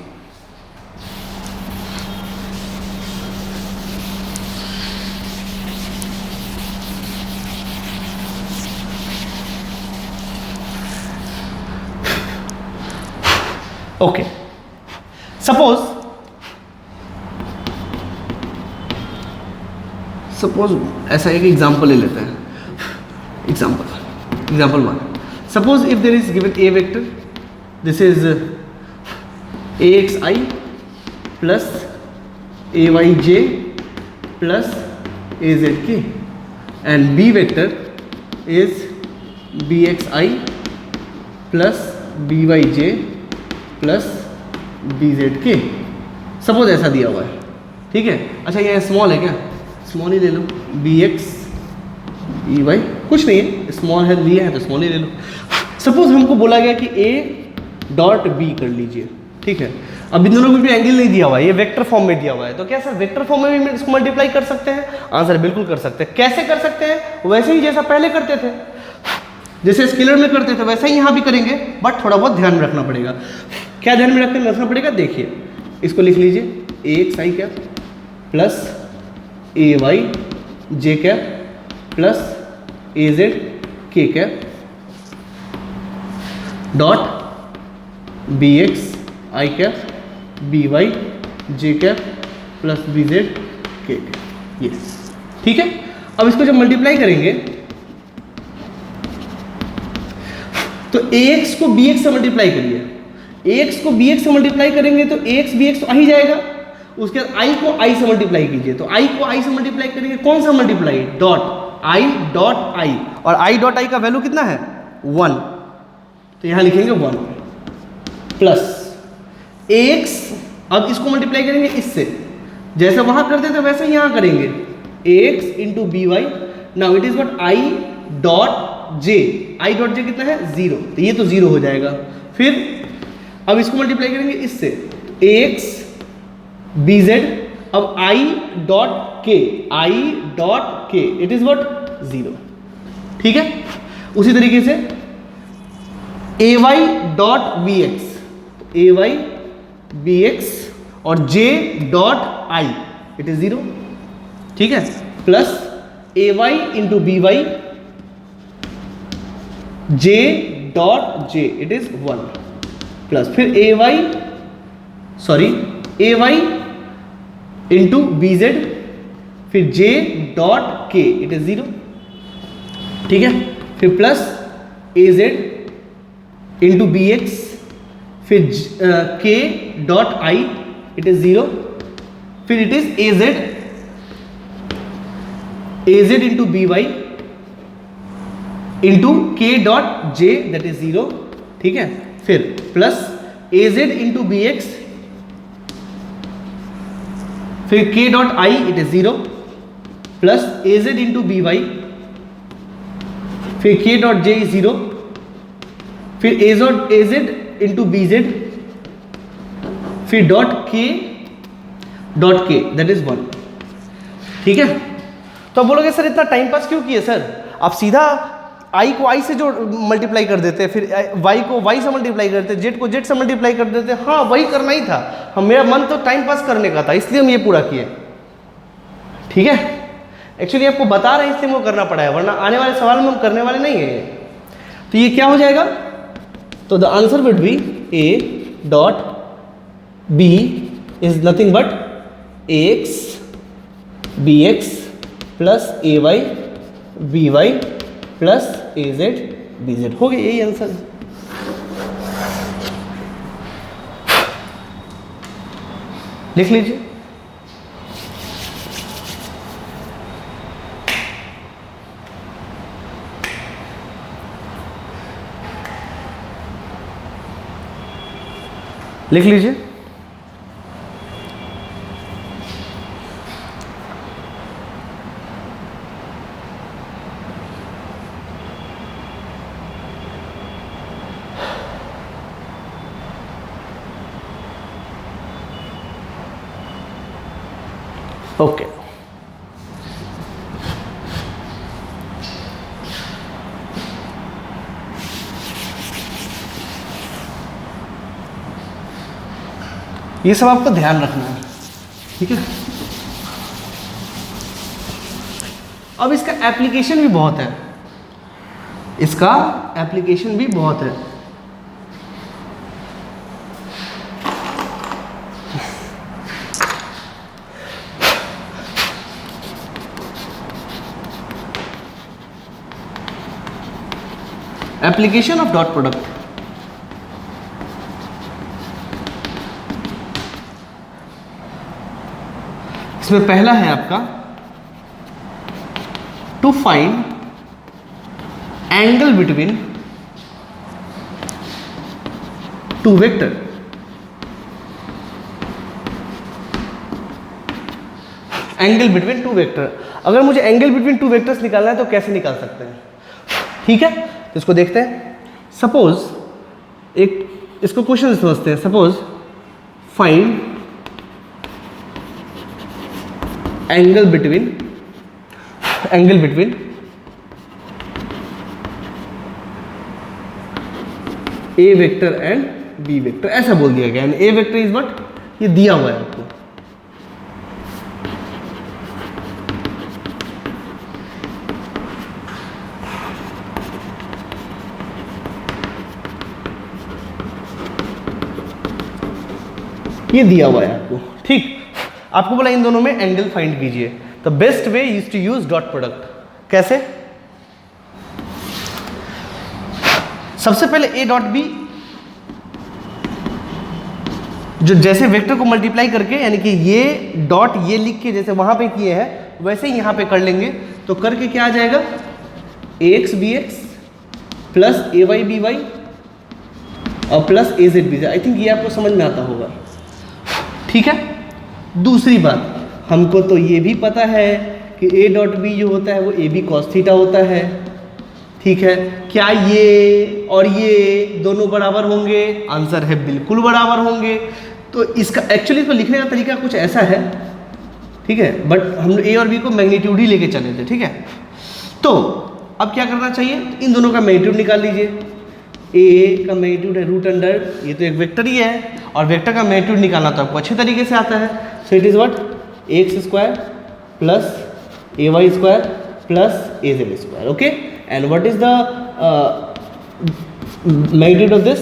okay, suppose ऐसा एक एग्जांपल ले लेते हैं। Example 1, suppose if there is given A vector, this is axi plus ayj plus azk, and b vector is bxi plus byj plus bzk। Suppose ऐसा दिया हुआ है। ठीक है, अच्छा ये स्मॉल है क्या? स्मॉल ही ले लो, bx ई वाई कुछ नहीं है, स्मॉल है लिया है तो स्मॉल ही ले लो। सपोज हमको बोला गया कि ए डॉट बी कर लीजिए, ठीक है। अब इन दोनों में भी एंगल नहीं दिया हुआ है, ये वेक्टर फॉर्म में दिया हुआ है, तो क्या सर वेक्टर फॉर्म में भी इसको मल्टीप्लाई कर सकते हैं? आंसर बिल्कुल कर सकते हैं। कैसे कर सकते हैं? वैसे ही जैसा पहले करते थे, जैसे स्केलर में करते थे वैसा ही यहाँ भी करेंगे, बट थोड़ा बहुत ध्यान में रखना पड़ेगा। क्या ध्यान में रखना पड़ेगा? देखिए इसको लिख लीजिए, ए X I cap plus A Y J cap plus A Z K cap dot B X I cap B Y J cap plus B Z K cap, ये ठीक है। अब इसको जब मल्टीप्लाई करेंगे तो ax को bx से मल्टीप्लाई करिए, ax को bx से मल्टीप्लाई करेंगे तो ax bx तो आ ही जाएगा। उसके बाद i को i से मल्टीप्लाई कीजिए, तो i को i से मल्टीप्लाई करेंगे, कौन सा मल्टीप्लाई? डॉट i, और i डॉट i का वैल्यू कितना है? 1, तो यहां लिखेंगे 1 प्लस ax, अब इसको मल्टीप्लाई करेंगे इससे, जैसे वहां करते थे वैसे यहां करेंगे, ax into B Y. Now it is what i dot j, i dot j कितना है? 0, तो ये तो 0 हो जाएगा। फिर अब इसको मल्टीप्लाई करेंगे इससे, ax bz, अब i dot k it is what? 0, ठीक है। उसी तरीके से ay dot bx, ay bx और j dot i it is 0, ठीक है, plus ay into B Y j dot j it is 1 plus फिर ay इंटू बी जेड फिर j dot k it is 0, ठीक है। फिर plus az into B X फिर k dot i it is 0, फिर it is az into B Y into k dot j that is 0, ठीक है। फिर plus az into B X फिर k dot i it is 0 plus az into B Y फिर k dot j is 0 फिर az into B Z फिर dot k that is 1, ठीक है। तो बोलोगे सर इतना टाइम पास क्यों किए सर? आप सीधा i को i से जो मल्टीप्लाई कर देते, फिर y को y से मल्टीप्लाई करते, z को z से मल्टीप्लाई कर देते। हाँ वही करना ही था, हम मेरा मन तो टाइम पास करने का था, इसलिए हम ये पूरा किए, ठीक है। एक्चुअली आपको बता रहे हैं इसलिए वो करना पड़ा है, वरना आने वाले सवाल में हम करने वाले नहीं है। तो ये क्या हो जाएगा? तो the answer would be a dot b is nothing but ax bx plus ay by plus az bz, हो गया, यही आंसर है। लिख लीजिए, लिख लीजिए। ओके, ये सब आपको ध्यान रखना है, ठीक है। अब इसका एप्लीकेशन भी बहुत है, इसका एप्लीकेशन भी बहुत है। एप्लीकेशन ऑफ डॉट प्रोडक्ट, इसमें पहला है आपका to find angle between two vector. Angle between two vector, अगर मुझे एंगल बिटवीन टू वेक्टर्स निकालना है तो कैसे निकाल सकते हैं? ठीक है, तो इसको देखते हैं। सपोज एक इसको क्वेश्चन समझते हैं। Suppose find angle between A vector and B vector, ऐसा बोल दिया गया। ए वेक्टर इज व्हाट, ये दिया हुआ है आपको। ये दिया हुआ है आपको, ठीक। आपको बोला इन दोनों में एंगल फाइंड कीजिए। The best way is to use dot product. कैसे? सबसे पहले ए डॉट बी, जो जैसे वेक्टर को मल्टीप्लाई करके, यानी कि ये डॉट ये लिख के जैसे वहां पे किए हैं वैसे ही यहां पे कर लेंगे। तो करके क्या आ जाएगा, ax bx plus ay by और plus az bz। I think ये आपको समझ में आता होगा, ठीक है। दूसरी बात, हमको तो ये भी पता है कि a डॉट बी जो होता है वो ए बी कॉस थीटा होता है, ठीक है। क्या ये और ये दोनों बराबर होंगे? आंसर है बिल्कुल बराबर होंगे। तो इसका एक्चुअली इसको लिखने का तरीका कुछ ऐसा है, ठीक है, बट हम ए और बी को मैग्नीट्यूड ही लेके चले थे, ठीक है। तो अब क्या करना चाहिए, इन दोनों का मैग्नीट्यूड निकाल लीजिए। ए का मैग्नीट्यूड है रूट अंडर, ये तो एक वेक्टर ही है, और वेक्टर का मैग्नीट्यूड निकालना तो आपको अच्छे तरीके से आता है। So it is what, X square plus A Y square plus A Z square, okay. And what is the magnitude of this,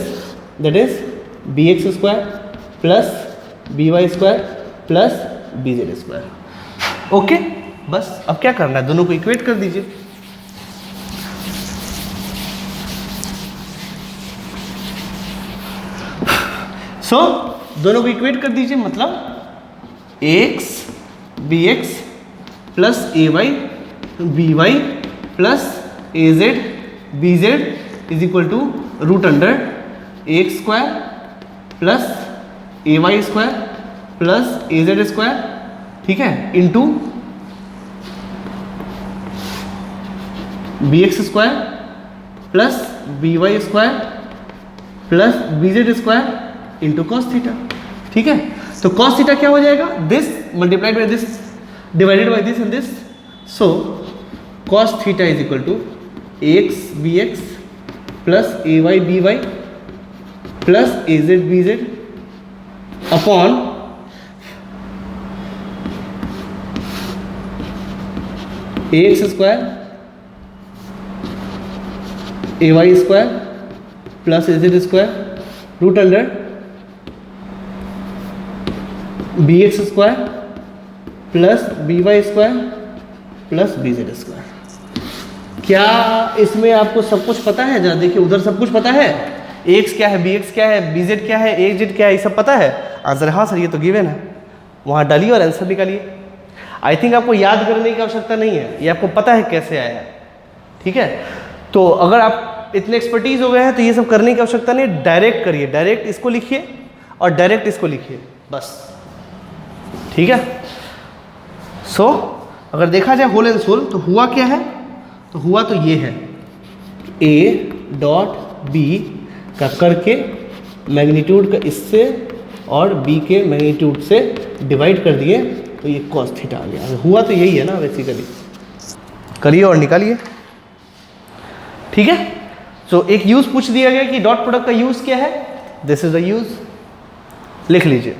that is B X square plus B Y square plus B Z square, okay. बस अब क्या करना है, दोनों को equate कर दीजिए। सो दोनों को इक्वेट कर दीजिए, मतलब X B X plus A Y B Y plus A Z B Z is equal to root under X square plus A Y square plus A Z square, ठीक है, into B X square plus B Y square plus B Z square into cos theta, ठीक है। तो cos theta क्या हो जाएगा, this multiplied by this divided by this and this. So cos theta is equal to X B X plus A Y B Y plus A Z B Z upon X square A Y square plus A Z square root under B X square plus B Y square plus B Z square. क्या इसमें आपको सब कुछ पता है? जरा देखिए, उधर सब कुछ पता है, एक्स क्या है, बी एक्स क्या है, बी जेड क्या है, ए जेड क्या है, ये सब पता है? आंसर हाँ सर, ये तो गिवन है। वहाँ डालिए और आंसर निकालिए। आई थिंक आपको याद करने की आवश्यकता नहीं है, ये आपको पता है कैसे आया है, ठीक है। तो अगर आप इतने एक्सपर्टीज हो गए हैं तो ये सब करने की आवश्यकता नहीं, डायरेक्ट करिए, डायरेक्ट इसको लिखिए और डायरेक्ट इसको लिखिए, बस, ठीक है। सो अगर देखा जाए होल एंड सोल तो हुआ क्या है, तो हुआ तो ये है, ए डॉट बी का करके मैग्नीट्यूड का इससे और बी के मैग्नीट्यूड से डिवाइड कर दिए तो ये कॉस थीटा आ गया। हुआ तो यही है ना बेसिकली, करिए और निकालिए, ठीक है। सो एक यूज पूछ दिया गया कि डॉट प्रोडक्ट का यूज क्या है, दिस इज द यूज, लिख लीजिए।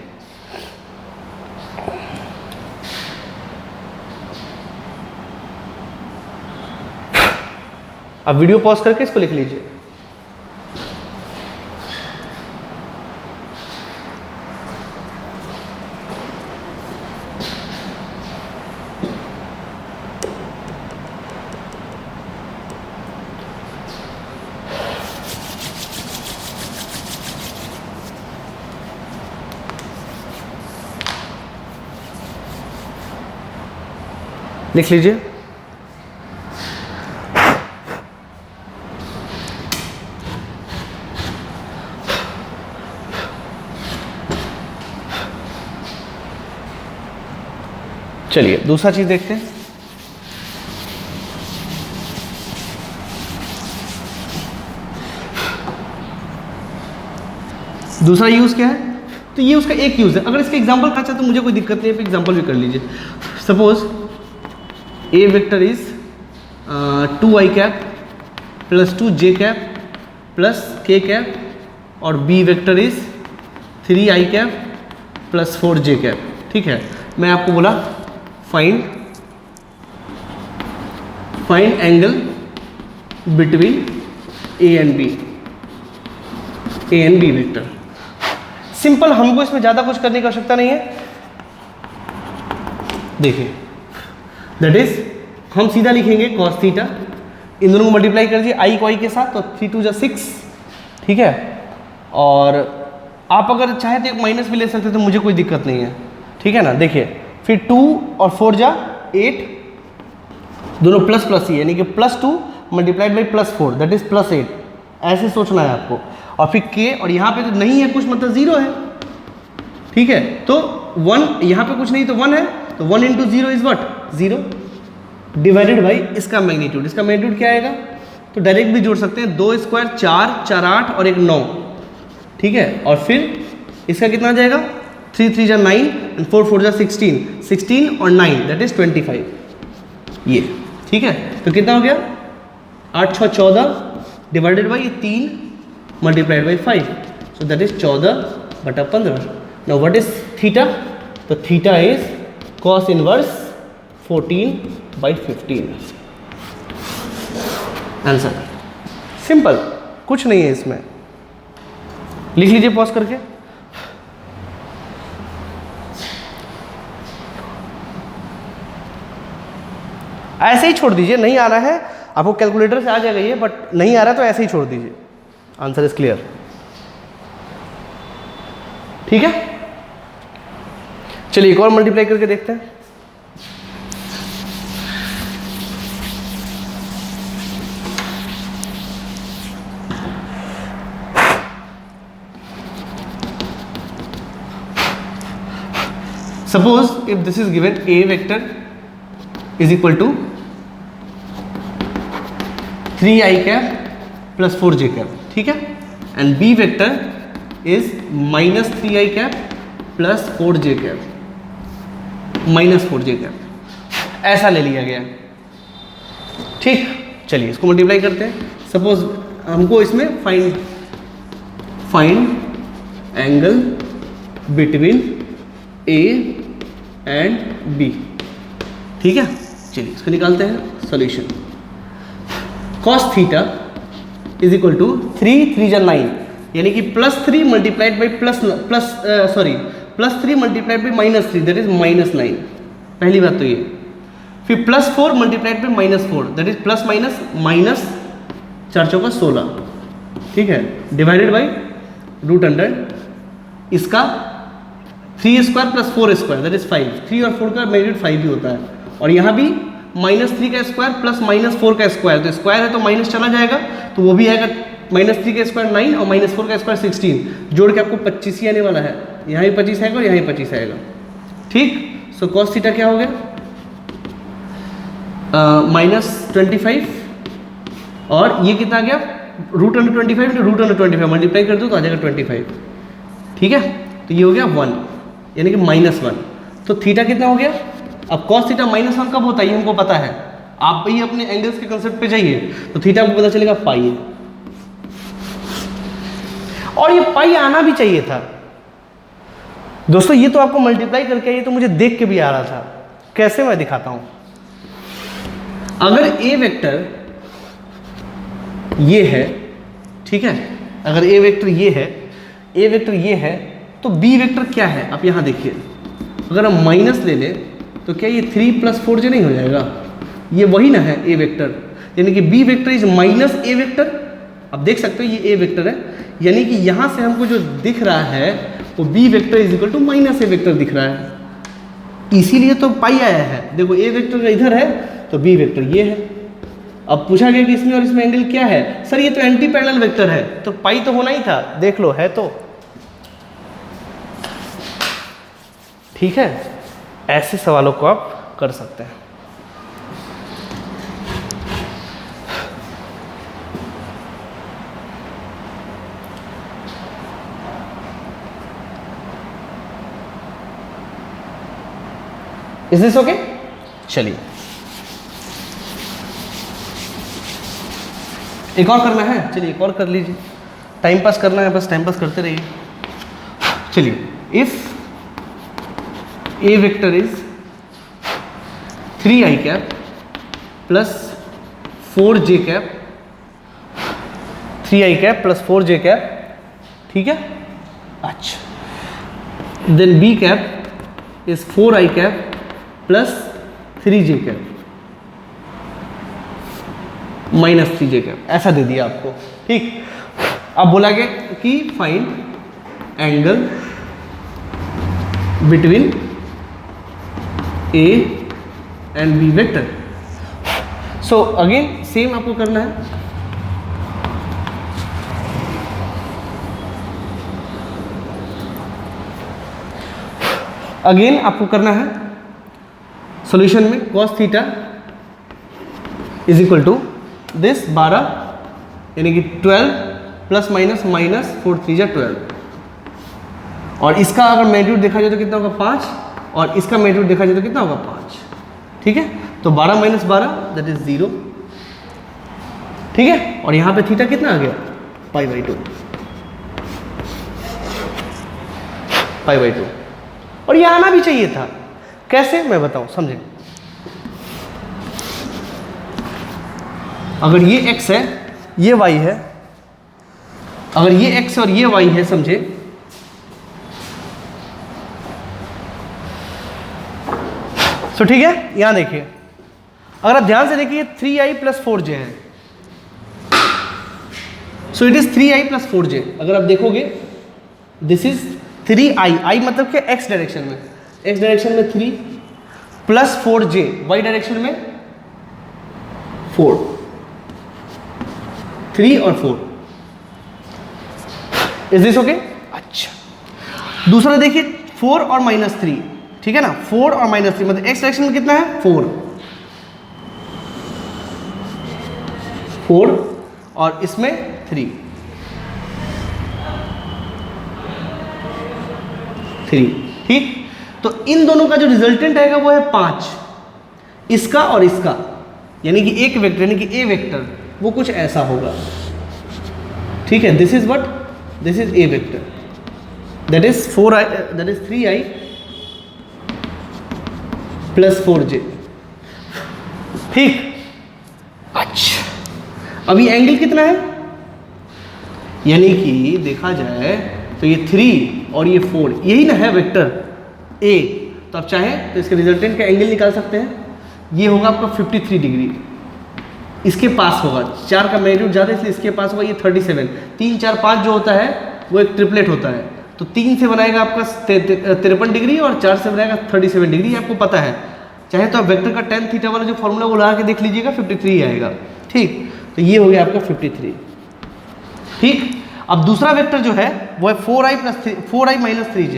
अब वीडियो पॉज करके इसको लिख लीजिए। लिख लीजिए। चलिए दूसरा चीज देखते हैं। दूसरा यूज़ क्या है, तो ये उसका एक यूज़ है। अगर इसका एग्जाम्पल का चाहे तो मुझे कोई दिक्कत नहीं है, एग्जाम्पल भी कर लीजिए। Suppose A vector is 2i cap plus 2j cap plus k cap, और B vector is 3i cap plus 4j cap. ठीक है, मैं आपको बोला find angle between A and B vector. Simple, हमको इसमें ज़्यादा कुछ करने की आवश्यकता नहीं है। देखिए दैट इज हम सीधा लिखेंगे cos थीटा, इन दोनों को मल्टीप्लाई कर दीजिए i को i के साथ, तो 3 2 6। ठीक है, और आप अगर चाहे तो एक माइनस भी ले सकते तो मुझे कोई दिक्कत नहीं है। ठीक है ना, देखिए फिर 2 और 4 जा 8, दोनों प्लस प्लस ही, यानी कि +2 मल्टीप्लाइड बाई +4 दैट इज +8, ऐसे सोचना है आपको। और फिर k, और यहाँ पे तो नहीं है कुछ, मतलब 0 है। ठीक है, तो 1 यहाँ पे कुछ नहीं तो 1 है, तो 1 × 0 इज व्हाट 0 डिवाइडेड बाई इसका मैग्नीट्यूड। इसका मैग्नीट्यूड क्या आएगा, तो डायरेक्ट भी जोड़ सकते हैं, 2 स्क्वायर 4 4 8 और एक 9। ठीक है, और फिर इसका कितना आ जाएगा, 3 3 जा 9 एंड 4 4 जा 16, 16 और 9 दैट इज 25 ये। ठीक है, तो कितना हो गया 8 6 14 divided by 3 multiplied by 5, so that is 14/15। Now what is theta, तो theta is cos inverse 14/15। Answer simple, कुछ नहीं है इसमें। लिख लीजिए पॉज करके। ऐसे ही छोड़ दीजिए, नहीं आ रहा है आपको कैलकुलेटर से आ जाएगा ये, बट नहीं आ रहा है तो ऐसे ही छोड़ दीजिए। Answer is clear. ठीक है, चलिए एक और मल्टीप्लाई करके देखते हैं। Suppose if this is given, a vector is equal to 3i cap plus 4j cap, ठीक है, and b vector is minus 3i cap plus 4j cap minus 4j cap, ऐसा ले लिया गया। ठीक, चलिए इसको मल्टीप्लाई करते हैं। सपोज हमको इसमें find angle between A and B. ठीक है, चलिए इसको निकालते हैं solution. cos theta is equal to 3 3 जा 9, यानी कि +3 multiplied by +3 multiplied by -3 that is -9। पहली बात तो ये, फिर +4 multiplied by -4 that is plus minus 4 चौका 16। ठीक है, डिवाइडेड बाई √100 इसका 3 square plus 4 square that is 5। 3 और 4 का मैग्नीट्यूड 5 भी होता है, और यहाँ भी -3 का स्क्वायर प्लस -4 का स्क्वायर, तो स्क्वायर है तो माइनस चला जाएगा, तो वो भी आएगा -3 का स्क्वायर 9 और -4 का स्क्वायर 16, जोड़ के आपको 25 ही आने वाला है। यहाँ भी 25 आएगा और यहाँ भी 25 आएगा। ठीक, सो cos थीटा क्या हो गया, -25, और ये कितना आ गया √25 × √25 मल्टीप्लाई कर दो तो आ जाएगा 25। ठीक है, तो ये हो गया 1, यानी कि -1। तो थीटा कितना हो गया, अब cos थीटा -1 कब होता है ये हमको पता है। आप ही अपने एंगल्स के कंसेप्ट पे जाइए तो थीटा आपको पता चलेगा पाई है, और ये पाई आना भी चाहिए था दोस्तों। ये तो आपको मल्टीप्लाई करके, ये तो मुझे देख के भी आ रहा था। कैसे, मैं दिखाता हूं। अगर ए वेक्टर ये है, ठीक है, अगर ए वेक्टर ये है, ए वेक्टर ये है, तो बी वेक्टर क्या है, आप यहाँ देखिए। अगर हम माइनस ले लें तो क्या ये 3 + 4j नहीं हो जाएगा, ये वही ना है ए वेक्टर, यानी कि B vector is minus A vector. आप देख सकते हो ये ए वेक्टर है, यानी कि यहाँ से हमको जो दिख रहा है वो B vector is equal to minus A vector दिख रहा है, इसीलिए तो पाई आया है। देखो ए वेक्टर इधर है तो बी वेक्टर ये है। अब पूछा गया कि इसमें और इसमें एंगल क्या है, सर ये तो एंटी पैरेलल वेक्टर है, तो पाई तो होना ही था, देख लो है तो। ठीक है, ऐसे सवालों को आप कर सकते हैं। Is this okay? चलिए एक और करना है, चलिए एक और कर लीजिए, टाइम पास करना है, बस टाइम पास करते रहिए। चलिए, if A vector is 3i cap plus 4j cap, 3i cap plus 4j cap, ठीक है। अच्छा, then B cap is 4i cap plus 3j cap minus 3j cap, ऐसा दे दिया आपको, ठीक। अब बोला गया कि find angle between A and B vector. So again same आपको करना है, अगेन आपको करना है सॉल्यूशन में cos theta is equal to this 12 यानी कि 12 प्लस माइनस माइनस 4 3 जा 12, और इसका अगर मैग्नीट्यूड देखा जाए तो कितना होगा 5, और इसका मैग्नीट्यूड देखा जाए तो कितना होगा 5, ठीक है। तो 12 माइनस 12 दैट इज 0, ठीक है। और यहाँ पे थीटा कितना आ गया π/2, π/2, और ये आना भी चाहिए था। कैसे मैं बताऊं, समझें। अगर ये x है, ये y है, अगर ये x और ये y है, समझे, तो ठीक है। यहां देखिए, अगर आप ध्यान से देखिए 3i प्लस 4j है, so it is 3i plus 4j। अगर आप देखोगे दिस इज 3i, i मतलब क्या, x डायरेक्शन में, x डायरेक्शन में 3 प्लस 4j, y डायरेक्शन में 4, 3 और 4, इज दिस ओके? अच्छा, दूसरा देखिए 4 और माइनस 3, ठीक है ना, 4 और माइनस 3 मतलब x डायरेक्शन में कितना है 4, 4 और इसमें 3, 3, ठीक। तो इन दोनों का जो रिजल्टेंट आएगा वो है 5, इसका और इसका, यानी कि एक वेक्टर यानी कि ए वेक्टर वो कुछ ऐसा होगा, ठीक है। This is what, this is A vector, that is 4i, that is 3i plus 4j, ठीक। अच्छा, अभी एंगल कितना है, यानी कि देखा जाए तो ये 3 और ये 4 यही ना है वेक्टर ए, तो आप चाहें तो इसके रिजल्टेंट का एंगल निकाल सकते हैं। ये होगा आपका 53 डिग्री, इसके पास होगा 4 का मैग्नीट्यूड ज़्यादा इसलिए इसके पास होगा ये 37, 3 4 5 जो होता है वो एक ट्रिपलेट होता है, तो 3 से बनाएगा आपका 53 डिग्री और 4 से बनाएगा 37 डिग्री, आपको पता है। चाहे तो आप वेक्टर का tan थीटा वाला जो फॉर्मूला वो लगा के देख लीजिएगा, 53 आएगा, ठीक। तो ये हो गया आपका 53, ठीक। अब दूसरा वेक्टर जो है वो है 4i minus 3j,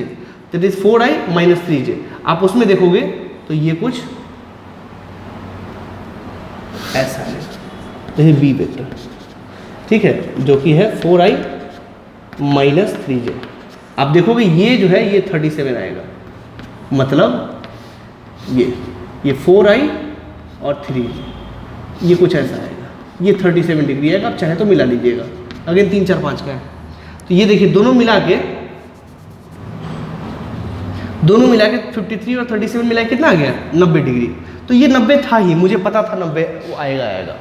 that is 4i minus 3j। आप उसमें देखोगे तो ये कुछ ऐसा है, तो ये बी वेक्टर, ठीक है, जो कि है 4i माइनस 3j। आप देखोगे ये जो है ये 37 आएगा, मतलब ये 4i और 3, ये कुछ ऐसा आएगा, ये 37 डिग्री आएगा। आप चाहे तो मिला लीजिएगा, अगेन 3 4 5 का है, तो ये देखिए दोनों मिला के 53 और 37 मिला के कितना आ गया 90 डिग्री। तो ये 90 था ही, मुझे पता था 90 वो आएगा,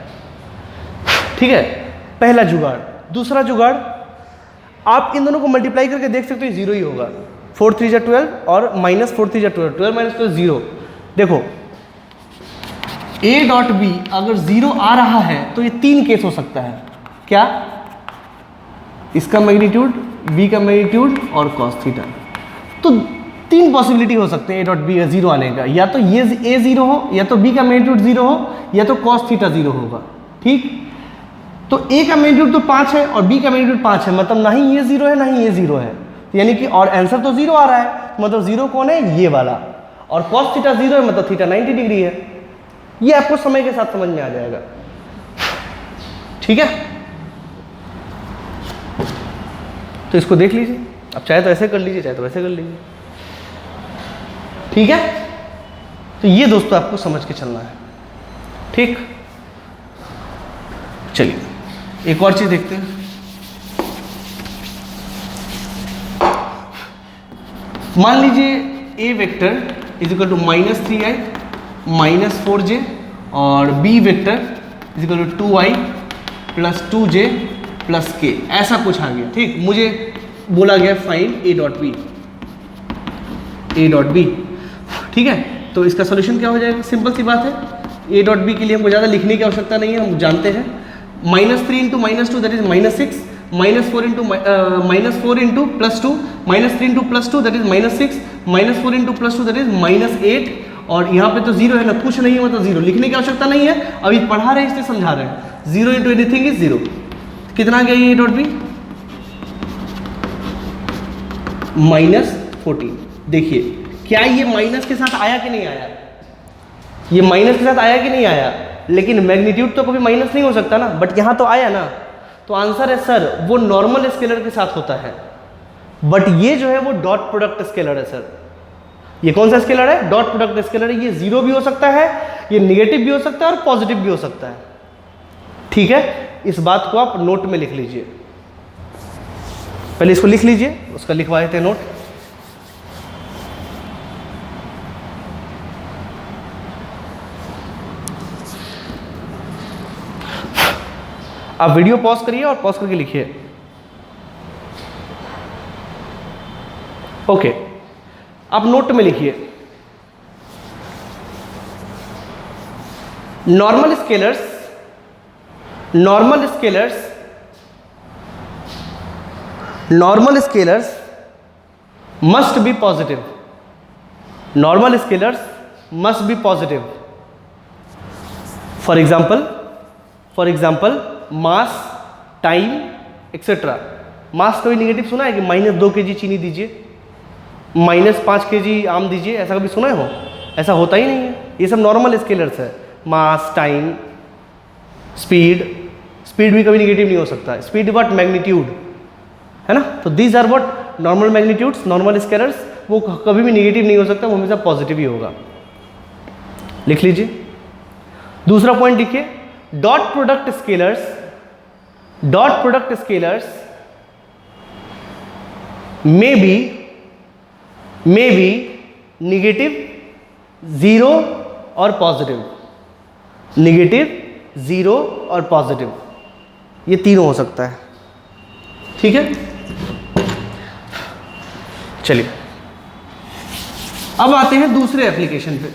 ठीक है। पहला जुगाड़। दूसरा जुगाड़, आप इन दोनों को मल्टीप्लाई करके देख सकते हो, जीरो ही होगा। 4 3 जा 12 और माइनस 4 3 जा 12, 12 माइनस 12 0। देखो a डॉट बी अगर 0 आ रहा है तो ये 3 केस हो सकता है, क्या, इसका मैग्नीट्यूड, b का मैग्नीट्यूड और cos थीटा। तो 3 पॉसिबिलिटी हो सकते हैं a डॉट बी 0 आने का, या तो ये a 0 हो, या तो b का मैग्नीट्यूड 0 हो, या तो cos थीटा 0 होगा, ठीक। तो a का मैग्नीट्यूड तो 5 है और b का मैग्नीट्यूड 5 है, मतलब ना ही ये 0 है ना ही ये 0 है, यानी कि और आंसर तो 0 आ रहा है, मतलब 0 कौन है, ये वाला, और cos थीटा 0 है मतलब थीटा 90 डिग्री है। ये आपको समय के साथ समझ में आ जाएगा, ठीक है। तो इसको देख लीजिए, अब चाहे तो ऐसे कर लीजिए, चाहे तो वैसे कर लीजिए, ठीक है। तो ये दोस्तों आपको समझ के चलना है, ठीक। चलिए एक और चीज देखते हैं। मान लीजिए A vector is equal to -3i -4j और B vector is equal to 2i + 2j + k, ऐसा कुछ आ गया, ठीक। मुझे बोला गया फाइंड a डॉट बी, ठीक है। तो इसका सोल्यूशन क्या हो जाएगा, सिंपल सी बात है। a डॉट बी के लिए हमको ज़्यादा लिखने की आवश्यकता नहीं है, हम जानते हैं। -3 × -2 that is -6, -4 × -4 + 2, -3 × +2 that is -6, -4 × +2 that is -8, और यहाँ पे तो 0 है ना, कुछ नहीं है मतलब 0, लिखने की आवश्यकता नहीं है, अभी पढ़ा रहे हैं इसलिए समझा रहे हैं। 0 × एनीथिंग इज 0। कितना गया ये डॉट बी, -14। देखिए क्या ये माइनस के साथ आया कि नहीं आया, ये माइनस के साथ आया कि नहीं आया, लेकिन मैग्नीट्यूड तो कभी माइनस नहीं हो सकता ना, बट यहाँ तो आया ना। तो आंसर है सर वो नॉर्मल स्केलर के साथ होता है, बट ये जो है वो डॉट प्रोडक्ट स्केलर है सर। ये कौन सा स्केलर है, डॉट प्रोडक्ट स्केलर है। ये 0 भी हो सकता है, ये निगेटिव भी हो सकता है और पॉजिटिव भी हो सकता है, ठीक है। इस बात को आप नोट में लिख लीजिए, पहले इसको लिख लीजिए, उसका लिखवा देते हैं नोट। आप वीडियो पॉज करिए और पॉज करके लिखिए। ओके, आप नोट में लिखिए normal scalars must be positive, normal scalars must be positive. For example mass, time etcetera. Mass कभी निगेटिव सुना है कि -2 kg चीनी दीजिए, -5 kg आम दीजिए, ऐसा कभी सुना है हो? ऐसा होता ही नहीं है। ये सब नॉर्मल स्केलर्स है। मास, टाइम, स्पीड भी कभी निगेटिव नहीं हो सकता। स्पीड व्हाट, मैग्नीट्यूड, है ना। तो these are what normal magnitudes, normal scalars. वो कभी भी निगेटिव नहीं हो सकता, वो हमेशा पॉजिटिव ही होगा। लिख लीजिए। दूसरा पॉइंट लिखिए, dot product scalars may be negative, 0 और पॉजिटिव। नेगेटिव, 0 और पॉजिटिव, ये तीनों हो सकता है, ठीक है। चलिए अब आते हैं दूसरे एप्लीकेशन पे।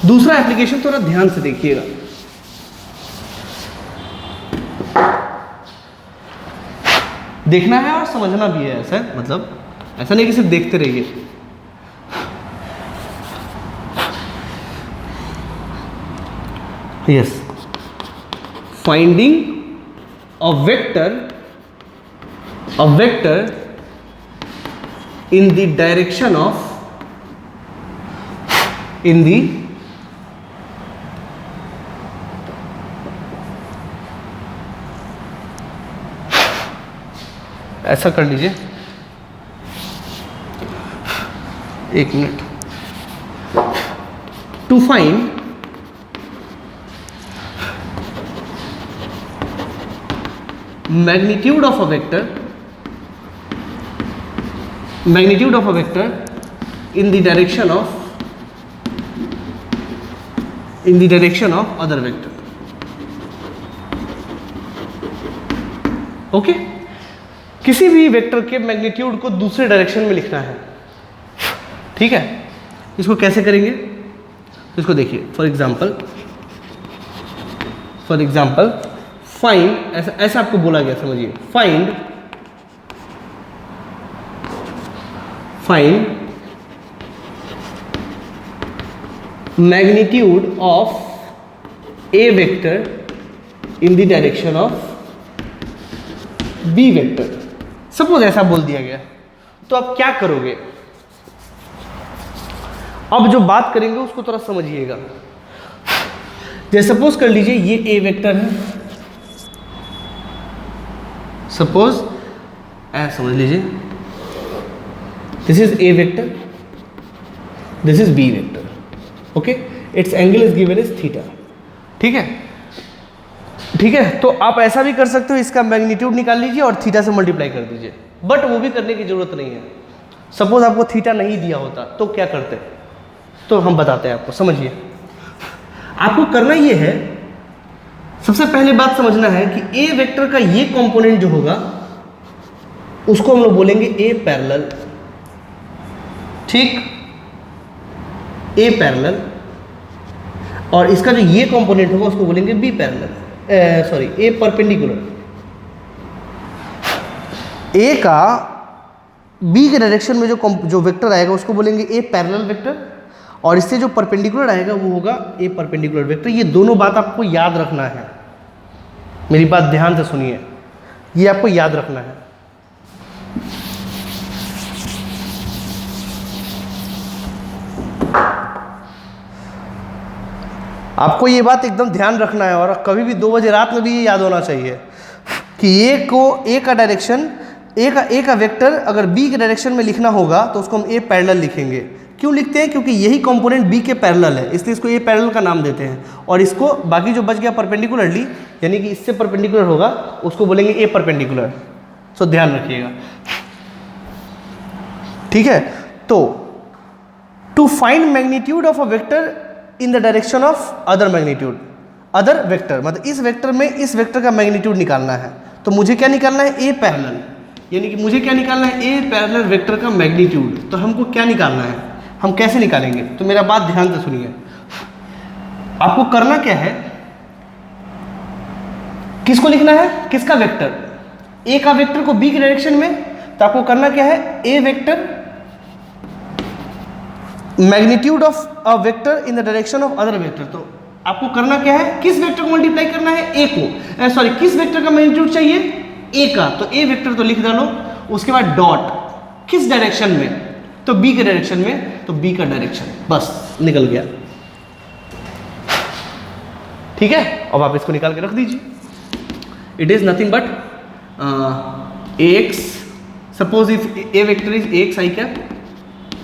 दूसरा एप्लीकेशन थोड़ा ध्यान से देखिएगा। देखना है और समझना भी है, ऐसा मतलब ऐसा नहीं कि सिर्फ देखते रहिए। Yes, finding a vector in the direction of ऐसा कर लीजिए, एक minute. To find magnitude of a vector in the direction of other vector। Okay, किसी भी वेक्टर के मैग्नीट्यूड को दूसरे डायरेक्शन में लिखना है, ठीक है। इसको कैसे करेंगे, तो इसको देखिए। फॉर एग्जाम्पल फाइंड, ऐसा आपको बोला गया, समझिए। Find magnitude of A vector in the direction of B vector. Suppose ऐसा बोल दिया गया, तो आप क्या करोगे? अब जो बात करेंगे उसको थोड़ा समझिएगा। जैसे सपोज कर लीजिए ये ए वेक्टर है, सपोज ऐसा समझ लीजिए, this is A vector, this is B vector, okay, it's angle is given is theta, ठीक है, ठीक है। तो आप ऐसा भी कर सकते हो, इसका मैग्नीट्यूड निकाल लीजिए और थीटा से मल्टीप्लाई कर दीजिए, बट वो भी करने की जरूरत नहीं है। सपोज आपको थीटा नहीं दिया होता तो क्या करते, तो हम बताते हैं आपको, समझिए। आपको करना ये है, सबसे पहले बात समझना है कि ए वेक्टर का ये कंपोनेंट जो होगा उसको हम लोग बोलेंगे ए पैरेलल, ठीक, ए पैरेलल, और इसका जो ये कंपोनेंट होगा उसको बोलेंगे बी पैरेलल, सॉरी ए परपेंडिकुलर। ए का बी के डायरेक्शन में जो वेक्टर आएगा उसको बोलेंगे ए पैरेलल वेक्टर, और इससे जो परपेंडिकुलर आएगा वो होगा ए परपेंडिकुलर वेक्टर। ये दोनों बात आपको याद रखना है, मेरी बात ध्यान से सुनिए, ये आपको याद रखना है। आपको ये बात एकदम ध्यान रखना है, और कभी भी 2 बजे रात में भी ये याद होना चाहिए कि ए का डायरेक्शन, ए का वेक्टर अगर बी के डायरेक्शन में लिखना होगा तो उसको हम ए पैरेलल लिखेंगे। क्यों लिखते हैं? क्योंकि यही कंपोनेंट बी के पैरेलल है, इसलिए इसको ए पैरेलल का नाम देते हैं, और इसको बाकी जो बच गया परपेंडिकुलरली, यानी कि इससे परपेंडिकुलर होगा, उसको बोलेंगे ए परपेंडिकुलर। सो ध्यान रखिएगा, ठीक है। तो to find magnitude of a vector in the direction of other magnitude, other vector मतलब इस वेक्टर में इस वेक्टर का मैग्नीट्यूड निकालना है, तो मुझे क्या निकालना है? ए पैरेलल, यानी कि मुझे क्या निकालना है? ए पैरेलल वेक्टर का मैग्नीट्यूड। तो हमको क्या निकालना है, हम कैसे निकालेंगे? तो मेरा बात ध्यान से सुनिए, आपको करना क्या है, किसको लिखना है, किसका वेक्टर? ए का वेक्टर को बी के डायरेक्शन में, तो आपको करना क्या है? A vector magnitude of a vector in the direction of other vector. तो आपको करना क्या है, किस वेक्टर को मल्टीप्लाई करना है? ए को, सॉरी किस वेक्टर का मैग्नीट्यूड चाहिए? ए का। तो ए वेक्टर तो लिख डालो, उसके बाद डॉट, किस डायरेक्शन में? तो बी के डायरेक्शन में, तो बी का डायरेक्शन, बस निकल गया, ठीक है। अब आप इसको निकाल के रख दीजिए, it is nothing but A X, suppose if A vector is A X I cap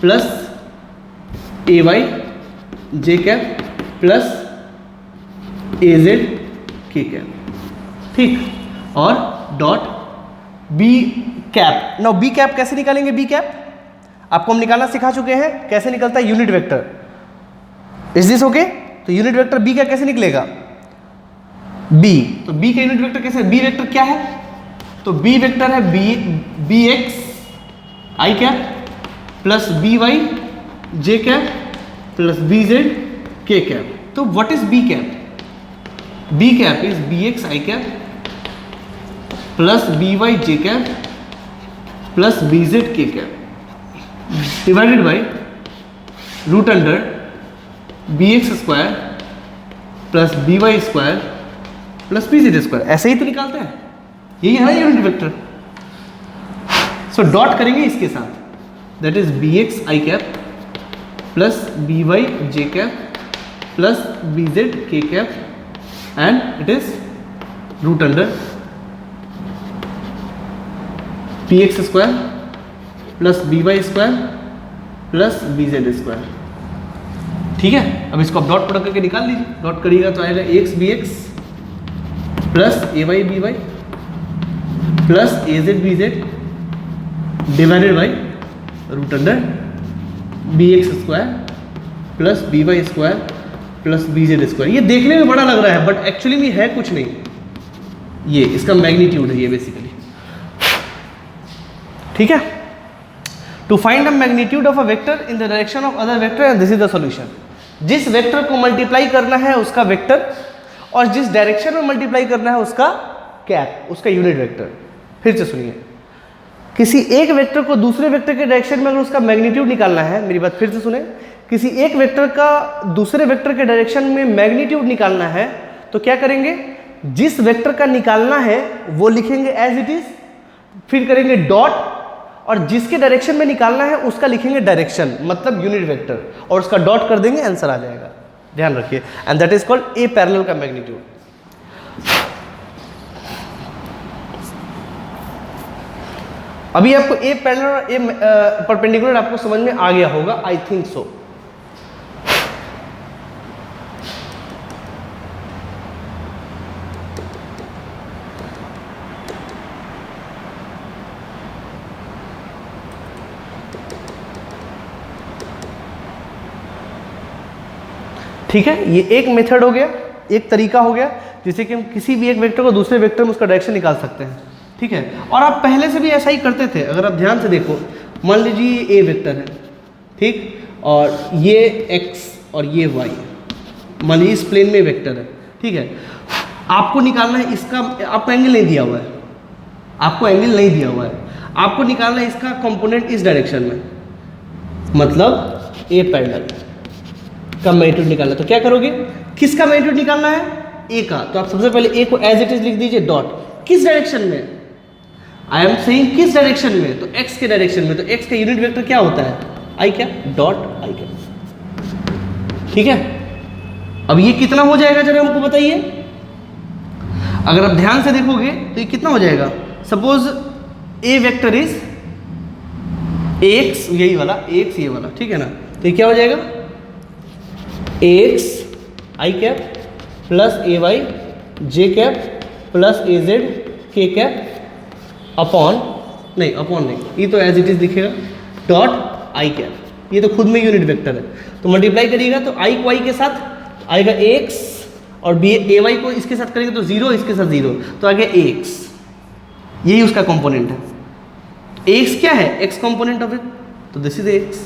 plus A Y J cap plus A Z K cap, ठीक, और dot B cap. Now B cap कैसे निकालेंगे? B cap आपको हम निकालना सिखा चुके हैं, कैसे निकलता है? Unit vector. Is this okay? तो यूनिट वेक्टर बी का कैसे निकलेगा? बी, तो बी का यूनिट वेक्टर कैसे? बी वेक्टर क्या है? तो बी वेक्टर है B X I cap plus B Y J cap plus B Z K cap. तो what is B cap? B cap is B X I cap plus B Y J cap plus B Z K cap divided by root under B X square plus B Y square plus B Z square. ऐसे ही तो निकालते हैं, यही है ना unit vector. So dot करेंगे इसके साथ, that is B X I cap plus B Y J cap plus B Z K cap and it is root under B X square plus B Y square plus B Z square, ठीक है। अब इसको आप dot product करके निकाल लीजिए, dot करिएगा तो आएगा X B X plus A Y B Y plus A Z B Z divided by root under B X square plus B Y square plus B Z square. ये देखने में बड़ा लग रहा है बट एक्चुअली में है कुछ नहीं, ये इसका मैग्नीट्यूड है ये बेसिकली, ठीक है। To find the magnitude of a vector in the direction of other vector and this is the solution. जिस वेक्टर को मल्टीप्लाई करना है उसका वेक्टर, और जिस डायरेक्शन में मल्टीप्लाई करना है उसका कैप, उसका यूनिट वेक्टर। फिर से सुनिए, किसी एक वेक्टर को दूसरे वेक्टर के डायरेक्शन में अगर उसका मैग्नीट्यूड निकालना है, मेरी बात फिर से सुने, किसी एक वेक्टर का दूसरे वेक्टर के डायरेक्शन में मैग्नीट्यूड निकालना है तो क्या करेंगे? जिस वेक्टर का निकालना है वो लिखेंगे एज इट इज, फिर करेंगे डॉट, और जिसके डायरेक्शन में निकालना है उसका लिखेंगे डायरेक्शन, मतलब यूनिट वेक्टर, और उसका डॉट कर देंगे, आंसर आ जाएगा। ध्यान रखिए, and that is called a parallel का मैग्नीट्यूड। अभी आपको ए पैरेलल और ए परपेंडिकुलर आपको समझ में आ गया होगा, आई थिंक सो। ठीक है, ये एक मेथड हो गया, एक तरीका हो गया जिससे कि हम किसी भी एक वेक्टर को दूसरे वेक्टर में उसका डायरेक्शन निकाल सकते हैं। ठीक है, और आप पहले से भी ऐसा ही करते थे। अगर आप ध्यान से देखो, मान लीजिए ये ए वेक्टर है, ठीक, और ये एक्स और ये वाई, मान लीजिए इस प्लेन में वेक्टर है। ठीक है, आपको निकालना है इसका, आपको एंगल नहीं दिया हुआ है, आपको एंगल नहीं दिया हुआ है, आपको निकालना है इसका कंपोनेंट इस डायरेक्शन में, मतलब ए पैरेलल का मैग्नीट्यूड निकालना। तो क्या करोगे, किसका मैग्नीट्यूड निकालना है, ए का। तो आप सबसे पहले ए को एज इट इज लिख दीजिए, डॉट, किस डायरेक्शन में, आई एम सेइंग किस डायरेक्शन में, तो एक्स के डायरेक्शन में। तो एक्स का यूनिट वेक्टर क्या होता है, आई क्या, डॉट आई क्या। ठीक है, अब ये कितना हो जाएगा जरा हमको बताइए। अगर आप ध्यान से देखोगे तो ये कितना हो जाएगा, suppose A vector is x, यही वाला एक्स, ये वाला, ठीक है ना। तो ये क्या हो जाएगा, x I cap plus A Y J cap plus A Z K cap upon, नहीं अपॉन नहीं, ये तो एज इट इज दिखेगा, डॉट आई कैप। ये तो खुद में यूनिट वेक्टर है, तो मल्टीप्लाई करिएगा तो आई को आई के साथ आएगा एक्स, और बी ए वाई को इसके साथ करेंगे तो जीरो, इसके साथ जीरो, तो आ गया एक्स, यही उसका कंपोनेंट है। एक्स क्या है, एक्स कंपोनेंट ऑफ इट, तो दिस इज एक्स।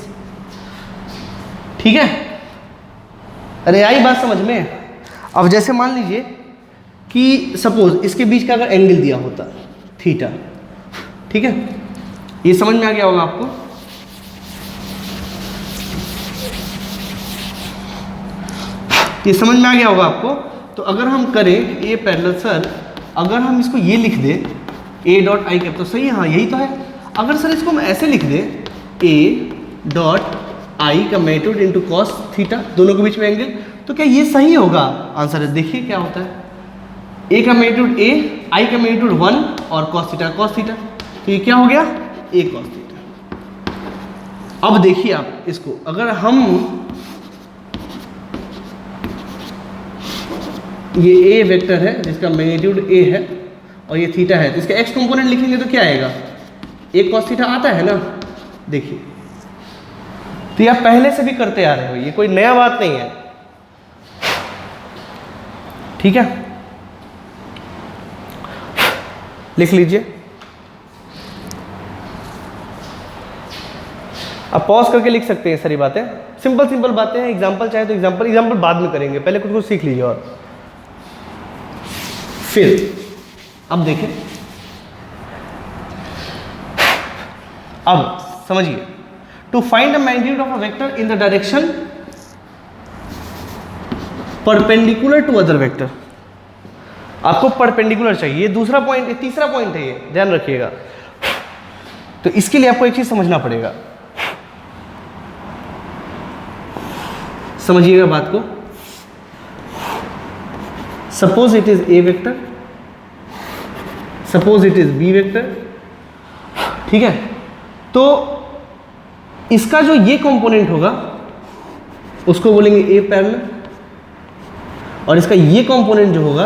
ठीक है, अरे आई बात समझ में। अब जैसे मान लीजिए कि सपोज इसके बीच का अगर एंगल दिया होता थीटा, ठीक है, ये समझ में आ गया होगा आपको। ये समझ में आ गया होगा आपको। तो अगर हम करें ए पैरेलल, सर अगर हम इसको ये लिख दें ए डॉट आई कैप, तो सही है, हाँ यही तो है। अगर सर इसको हम ऐसे लिख दें ए डॉट आई का मैग्नीट्यूड इनटू कॉस थीटा, दोनों के बीच में एंगल, तो क्या ये सही होगा, आंसर है। देखिए क्या होता है, ए का मैग्नीट्यूड ए, आई का मैग्नीट्यूड 1 और कॉस थीटा कॉस थीटा, तो ये क्या हो गया, ए कॉस थीटा। अब देखिए आप इसको, अगर हम ये ए वेक्टर है जिसका मैग्नीट्यूड ए है और ये थीटा है, तो इसका एक्स कंपोनेंट लिखेंगे तो क्या आएगा, ए कॉस थीटा आता है ना। देखिए, तो ये आप पहले से भी करते आ रहे हो, ये कोई नया बात नहीं है। ठीक है, लिख लीजिए। आप पॉज करके लिख सकते हैं सारी बातें, सिंपल सिंपल बातें हैं। एग्जांपल चाहे तो एग्जांपल बाद में करेंगे, पहले कुछ कुछ सीख लीजिए। और फिर अब देखें, अब समझिए, to find the magnitude of a vector in the direction perpendicular to other vector, आपको परपेंडिकुलर चाहिए। दूसरा पॉइंट, तीसरा पॉइंट है ये, ध्यान रखिएगा। तो इसके लिए आपको एक चीज समझना पड़ेगा, समझिएगा बात को। Suppose it is A vector, suppose it is B vector, ठीक है। तो इसका जो ये कंपोनेंट होगा उसको बोलेंगे ए पैरेलल, और इसका ये कंपोनेंट जो होगा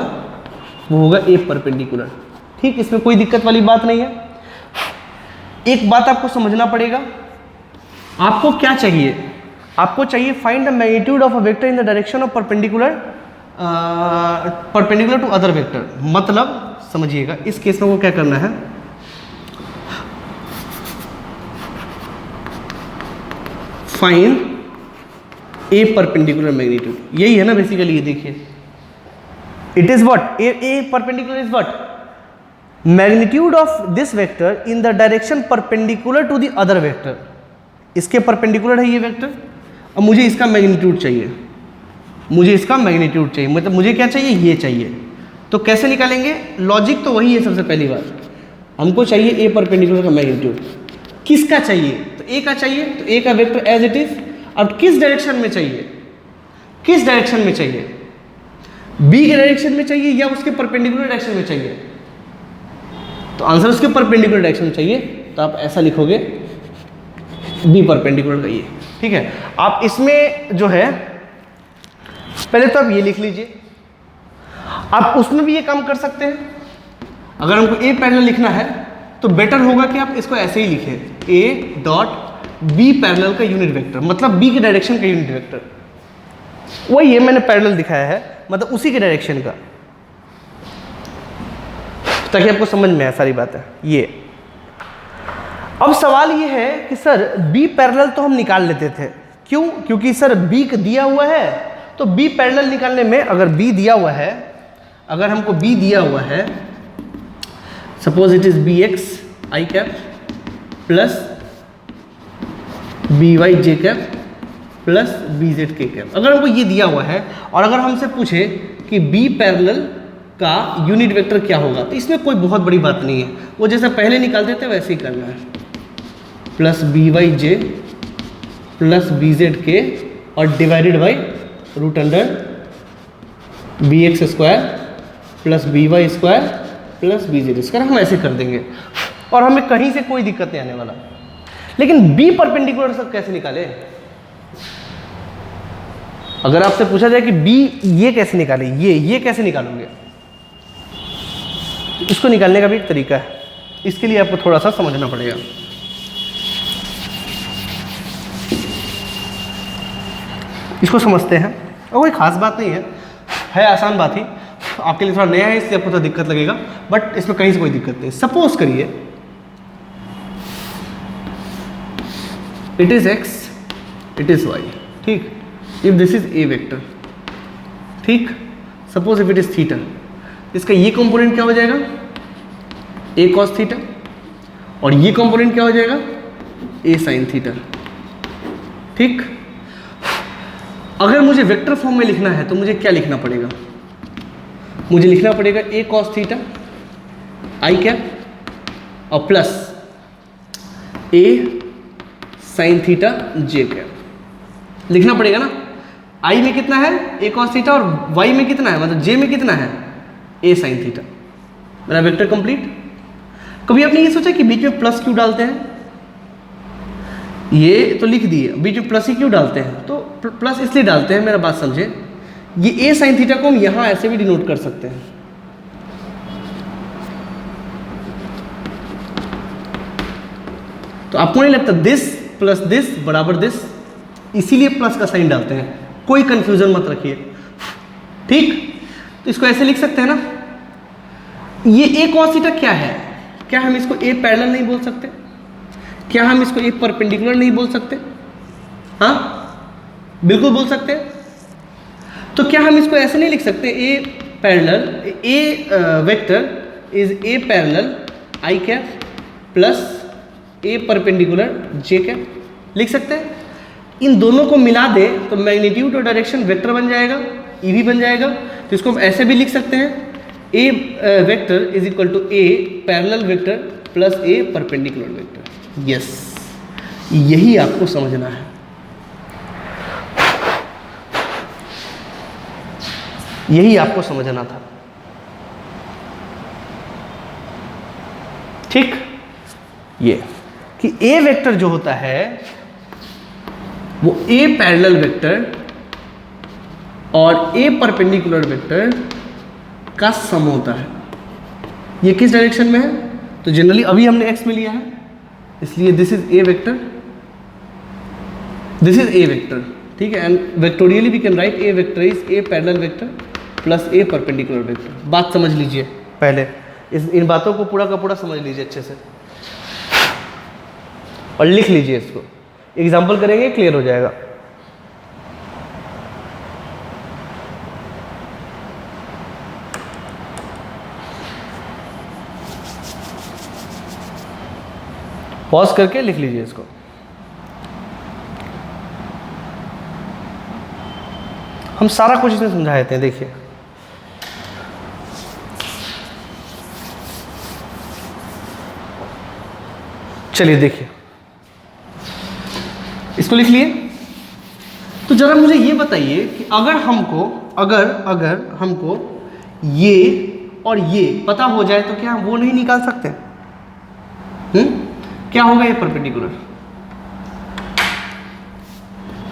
वो होगा ए परपेंडिकुलर। ठीक, इसमें कोई दिक्कत वाली बात नहीं है। एक बात आपको समझना पड़ेगा, आपको क्या चाहिए, आपको चाहिए find the magnitude of a vector in the direction of perpendicular to other vector. मतलब समझिएगा, इस केस में वो क्या करना है, फाइंड ए परपेंडिकुलर मैग्नीट्यूड, यही है ना बेसिकली। ये देखिए, it is what, A perpendicular is what, magnitude of this vector in the direction perpendicular to the other vector. इसके परपेंडिकुलर है ये वेक्टर, अब मुझे इसका मैग्नीट्यूड चाहिए, मुझे इसका मैग्नीट्यूड चाहिए, मतलब मुझे क्या चाहिए, ये चाहिए। तो कैसे निकालेंगे, लॉजिक तो वही है। सबसे पहली बात, हमको चाहिए ए परपेंडिकुलर का मैग्नीट्यूड। किसका चाहिए, तो ए का चाहिए, तो ए का वेक्टर एज इट इज। अब किस डायरेक्शन में चाहिए, किस डायरेक्शन में चाहिए, बी के डायरेक्शन में चाहिए या उसके परपेंडिकुलर डायरेक्शन में चाहिए। तो आंसर उसके परपेंडिकुलर डायरेक्शन में चाहिए, तो आप ऐसा लिखोगे बी परपेंडिकुलर का ये। ठीक है, आप इसमें जो है पहले तो आप ये लिख लीजिए। आप उसमें भी ये काम कर सकते हैं। अगर हमको ए पैरेलल लिखना है तो बेटर होगा कि आप इसको ऐसे ही लिखें, ए डॉट बी पैरेलल का यूनिट वेक्टर, मतलब बी के डायरेक्शन का यूनिट वेक्टर। वही ये मैंने पैरेलल दिखाया है, मतलब उसी के डायरेक्शन का, ताकि आपको समझ में आए सारी बातें। ये अब सवाल ये है कि सर बी पैरेलल तो हम निकाल लेते थे, क्यों? क्योंकि सर बी दिया हुआ है, तो बी पैरेलल निकालने में अगर बी दिया हुआ है, अगर हमको बी दिया हुआ है, suppose it is B X I cap plus B Y J cap plus B Z K cap, अगर हमको ये दिया हुआ है और अगर हमसे पूछे कि बी पैरेलल का यूनिट वेक्टर क्या होगा, तो इसमें कोई बहुत बड़ी बात नहीं है, वो जैसा पहले निकालते थे वैसे ही करना है, plus B Y J plus B Z K और divided by root under B X square plus B Y square plus B Z square, हम ऐसे कर देंगे और हमें कहीं से कोई दिक्कत नहीं आने वाला। लेकिन बी परपेंडिकुलर सब कैसे निकाले? अगर आपसे पूछा जाए कि बी ये कैसे निकाले, ये कैसे निकालोगे, इसको निकालने का भी एक तरीका है, इसके लिए आपको थोड़ा सा समझना पड़ेगा। इसको समझते हैं और कोई खास बात नहीं है आसान बात ही, आपके लिए थोड़ा नया है इसलिए आपको थोड़ा दिक्कत लगेगा, बट इसमें कहीं से कोई दिक्कत नहीं। सपोज करिए it is X it is Y, ठीक, if this is A vector, ठीक, suppose if it is theta, इसका ये कंपोनेंट क्या हो जाएगा, ए कॉस थीटा, और ये कंपोनेंट क्या हो जाएगा, ए साइन थीटा, ठीक। अगर मुझे वेक्टर फॉर्म में लिखना है तो मुझे क्या लिखना पड़ेगा, मुझे लिखना पड़ेगा ए कॉस थीटा आई कैप और प्लस ए साइन थीटा जे कैप, लिखना पड़ेगा ना। आई में कितना है ए कॉस थीटा और वाई में कितना है, मतलब जे में कितना है ए साइन थीटा, मेरा वेक्टर कंप्लीट। कभी आपने ये सोचा कि बीच में प्लस क्यों डालते हैं, ये तो लिख दिए, बीच में प्लस ही क्यों डालते हैं, तो प्लस इसलिए डालते हैं, मेरा बात समझे, ये ए साइन थीटा को हम यहां ऐसे भी डिनोट कर सकते हैं, तो आपको नहीं लगता दिस प्लस दिस बराबर दिस, इसीलिए प्लस का साइन डालते हैं, कोई कंफ्यूजन मत रखिए, ठीक। तो इसको ऐसे लिख सकते हैं ना, ये ए कॉस थीटा क्या है, क्या हम इसको ए पैरेलल नहीं बोल सकते, क्या हम इसको ए परपेंडिकुलर नहीं बोल सकते, हाँ बिल्कुल बोल सकते हैं। तो क्या हम इसको ऐसे नहीं लिख सकते, A parallel A vector is A parallel I cap plus A perpendicular J cap, लिख सकते हैं। इन दोनों को मिला दे तो मैग्नीट्यूड और डायरेक्शन वेक्टर बन जाएगा, ई भी बन जाएगा, तो इसको हम ऐसे भी लिख सकते हैं, A vector is equal to A parallel vector plus A perpendicular vector. Yes, यही आपको समझना है, यही आपको समझना था, ठीक। ये कि ए वेक्टर जो होता है वो ए पैरेलल वेक्टर और ए परपेंडिकुलर वेक्टर का सम होता है। ये किस डायरेक्शन में है, तो जनरली अभी हमने एक्स में लिया है, इसलिए this is A vector, this is A vector, ठीक है। And vectorially we can write A vector is A parallel vector plus A perpendicular vector. बात समझ लीजिए पहले, इन बातों को पूरा का पूरा समझ लीजिए अच्छे से और लिख लीजिए इसको, एग्जाम्पल करेंगे क्लियर हो जाएगा। पॉज करके लिख लीजिए इसको। हम सारा कुछ इसमें समझा देते हैं, देखिए चलिए देखिए, इसको लिख लिए। तो जरा मुझे ये बताइए कि अगर हमको ये और ये पता हो जाए तो क्या हम वो नहीं निकाल सकते? क्या होगा ये परपेंडिकुलर,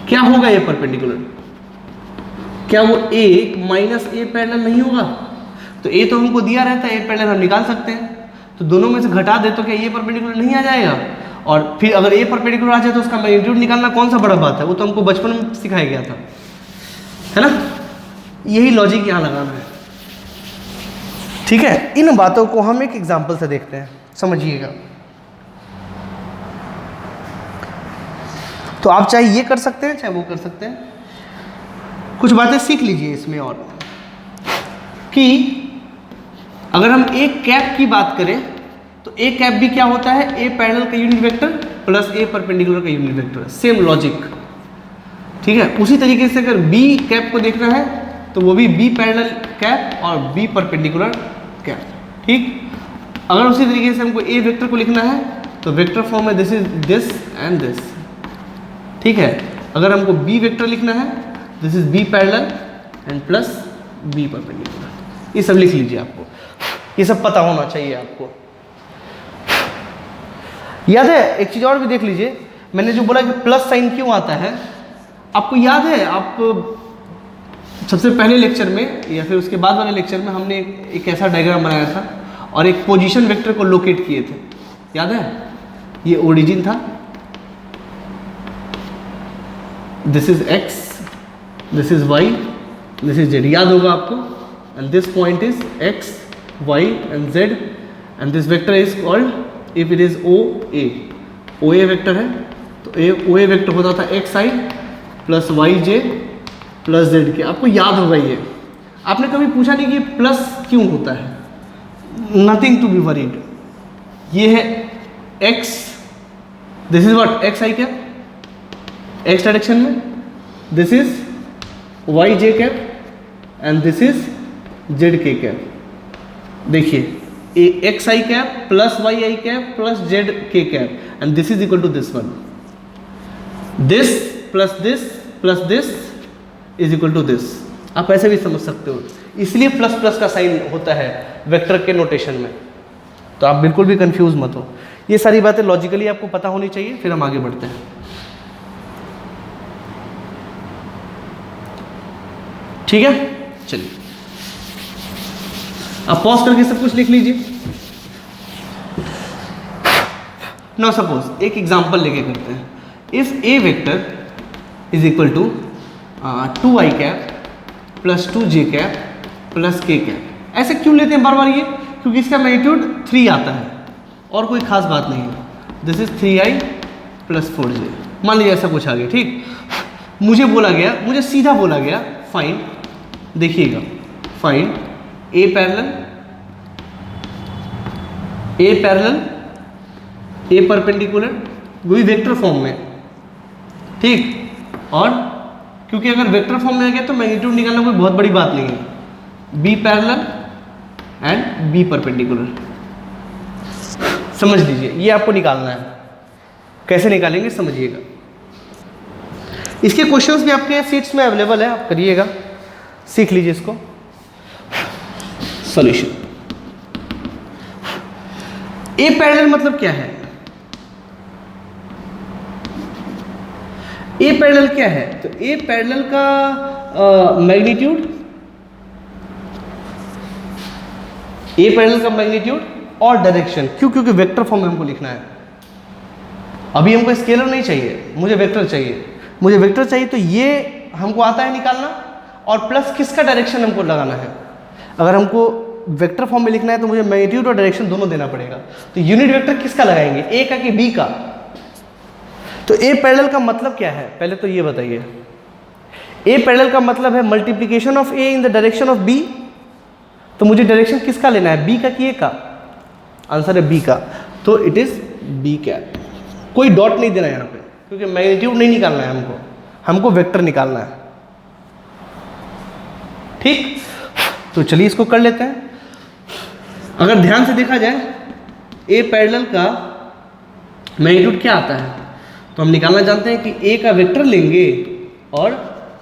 क्या होगा ये परपेंडिकुलर, क्या वो ए माइनस ए पैरेलल नहीं होगा? तो ए तो हमको दिया रहता है, ए पैरेलल हम निकाल सकते हैं, तो दोनों में से घटा दे तो क्या ये परपेंडिकुलर नहीं आ जाएगा? और फिर अगर ए परपेंडिकुलर आ जाए तो उसका मैग्नीट्यूड निकालना कौन सा बड़ा बात है, वो तो हमको बचपन में सिखाया गया था, है ना। यही लॉजिक यहाँ लगाना है, ठीक है। इन बातों को हम एक एग्जाम्पल से देखते हैं, समझिएगा। तो आप चाहे ये कर सकते हैं चाहे वो कर सकते हैं। कुछ बातें सीख लीजिए इसमें और, कि अगर हम एक कैप की बात करें तो ए कैप भी क्या होता है, ए पैरेलल का unit vector plus A perpendicular का यूनिट वेक्टर, सेम लॉजिक, ठीक है। उसी तरीके से अगर बी कैप को देखना है तो वो भी बी पैरेलल कैप और बी परपेंडिकुलर कैप, ठीक। अगर उसी तरीके से हमको ए वेक्टर को लिखना है तो वेक्टर फॉर्म में this is this and this, ठीक है। अगर हमको बी वेक्टर लिखना है this is B parallel and plus B perpendicular. ये सब लिख लीजिए, आपको ये सब पता होना चाहिए आपको। याद है एक चीज और भी देख लीजिए, मैंने जो बोला कि प्लस साइन क्यों आता है, आपको याद है? आप सबसे पहले लेक्चर में या फिर उसके बाद वाले लेक्चर में हमने एक ऐसा डायग्राम बनाया था और एक पोजीशन वेक्टर को लोकेट किए थे, याद है? ये ओरिजिन था, this is X, this is Y, this is Z, याद होगा आपको। And this point is X Y and Z and this vector is called, if it is O A vector है तो ओ ए वेक्टर होता था X I plus Y J plus Z K. आपको याद होगा ये, आपने कभी पूछा नहीं कि प्लस क्यों होता है, नथिंग टू बी वरीड। ये है X, this is what X I cap X direction में, this is Y J cap and this is Z K cap. देखिए X I cap plus Y I cap plus Z K cap and this is equal to this one, this plus this is equal to this. आप ऐसे भी समझ सकते हो, इसलिए plus plus का sign होता है वेक्टर के नोटेशन में, तो आप बिल्कुल भी कंफ्यूज मत हो। ये सारी बातें लॉजिकली आपको पता होनी चाहिए, फिर हम आगे बढ़ते हैं, ठीक है। चलिए आप पॉज करके सब कुछ लिख लीजिए। नाउ सपोज एक एग्जांपल लेके करते हैं, if A vector is equal to 2i cap plus 2j cap plus k cap. ऐसे क्यों लेते हैं बार बार ये? क्योंकि इसका मैग्नीट्यूड 3 आता है और कोई खास बात नहीं है। This is 3i plus 4j, मान लीजिए ऐसा कुछ आ गया, ठीक। मुझे सीधा बोला गया फाइंड, देखिएगा, फाइंड ए पैरेलल ए परपेंडिकुलर, वही वेक्टर फॉर्म में, ठीक। और क्योंकि अगर वेक्टर फॉर्म में आ गया तो मैग्नीट्यूड निकालना कोई बहुत बड़ी बात नहीं है। B parallel and B perpendicular, समझ लीजिए, ये आपको निकालना है। कैसे निकालेंगे समझिएगा। इसके क्वेश्चंस भी आपके सीट्स में अवेलेबल है, आप करिएगा, सीख लीजिए इसको। सॉल्यूशन, ए पैरेलल मतलब क्या है? ए पैरेलल क्या है? तो ए पैरेलल का मैग्नीट्यूड, ए पैरेलल का मैग्नीट्यूड और डायरेक्शन, क्यों? क्योंकि वेक्टर फॉर्म में हमको लिखना है। अभी हमको स्केलर नहीं चाहिए, मुझे वेक्टर चाहिए, तो ये हमको आता है निकालना, और प्लस किसका डायरेक्शन हमको लगाना है। अगर हमको वेक्टर फॉर्म में लिखना है तो मुझे मैग्नीट्यूड और डायरेक्शन दोनों देना पड़ेगा। तो यूनिट वेक्टर किसका लगाएंगे, ए का कि बी का? तो ए पैरेलल का मतलब क्या है, पहले तो ये बताइए। ए पैरेलल का मतलब है multiplication of A in the direction of B. तो मुझे डायरेक्शन किसका लेना है, बी का कि ए का? आंसर है बी का, तो इट इज बी कैप। कोई डॉट नहीं देना यहाँ पे, क्योंकि मैग्नीट्यूड नहीं निकालना है हमको वेक्टर निकालना है, ठीक। तो चलिए इसको कर लेते हैं। अगर ध्यान से देखा जाए ए पैरेलल का मैग्नीट्यूड क्या आता है, तो हम निकालना जानते हैं कि ए का वेक्टर लेंगे और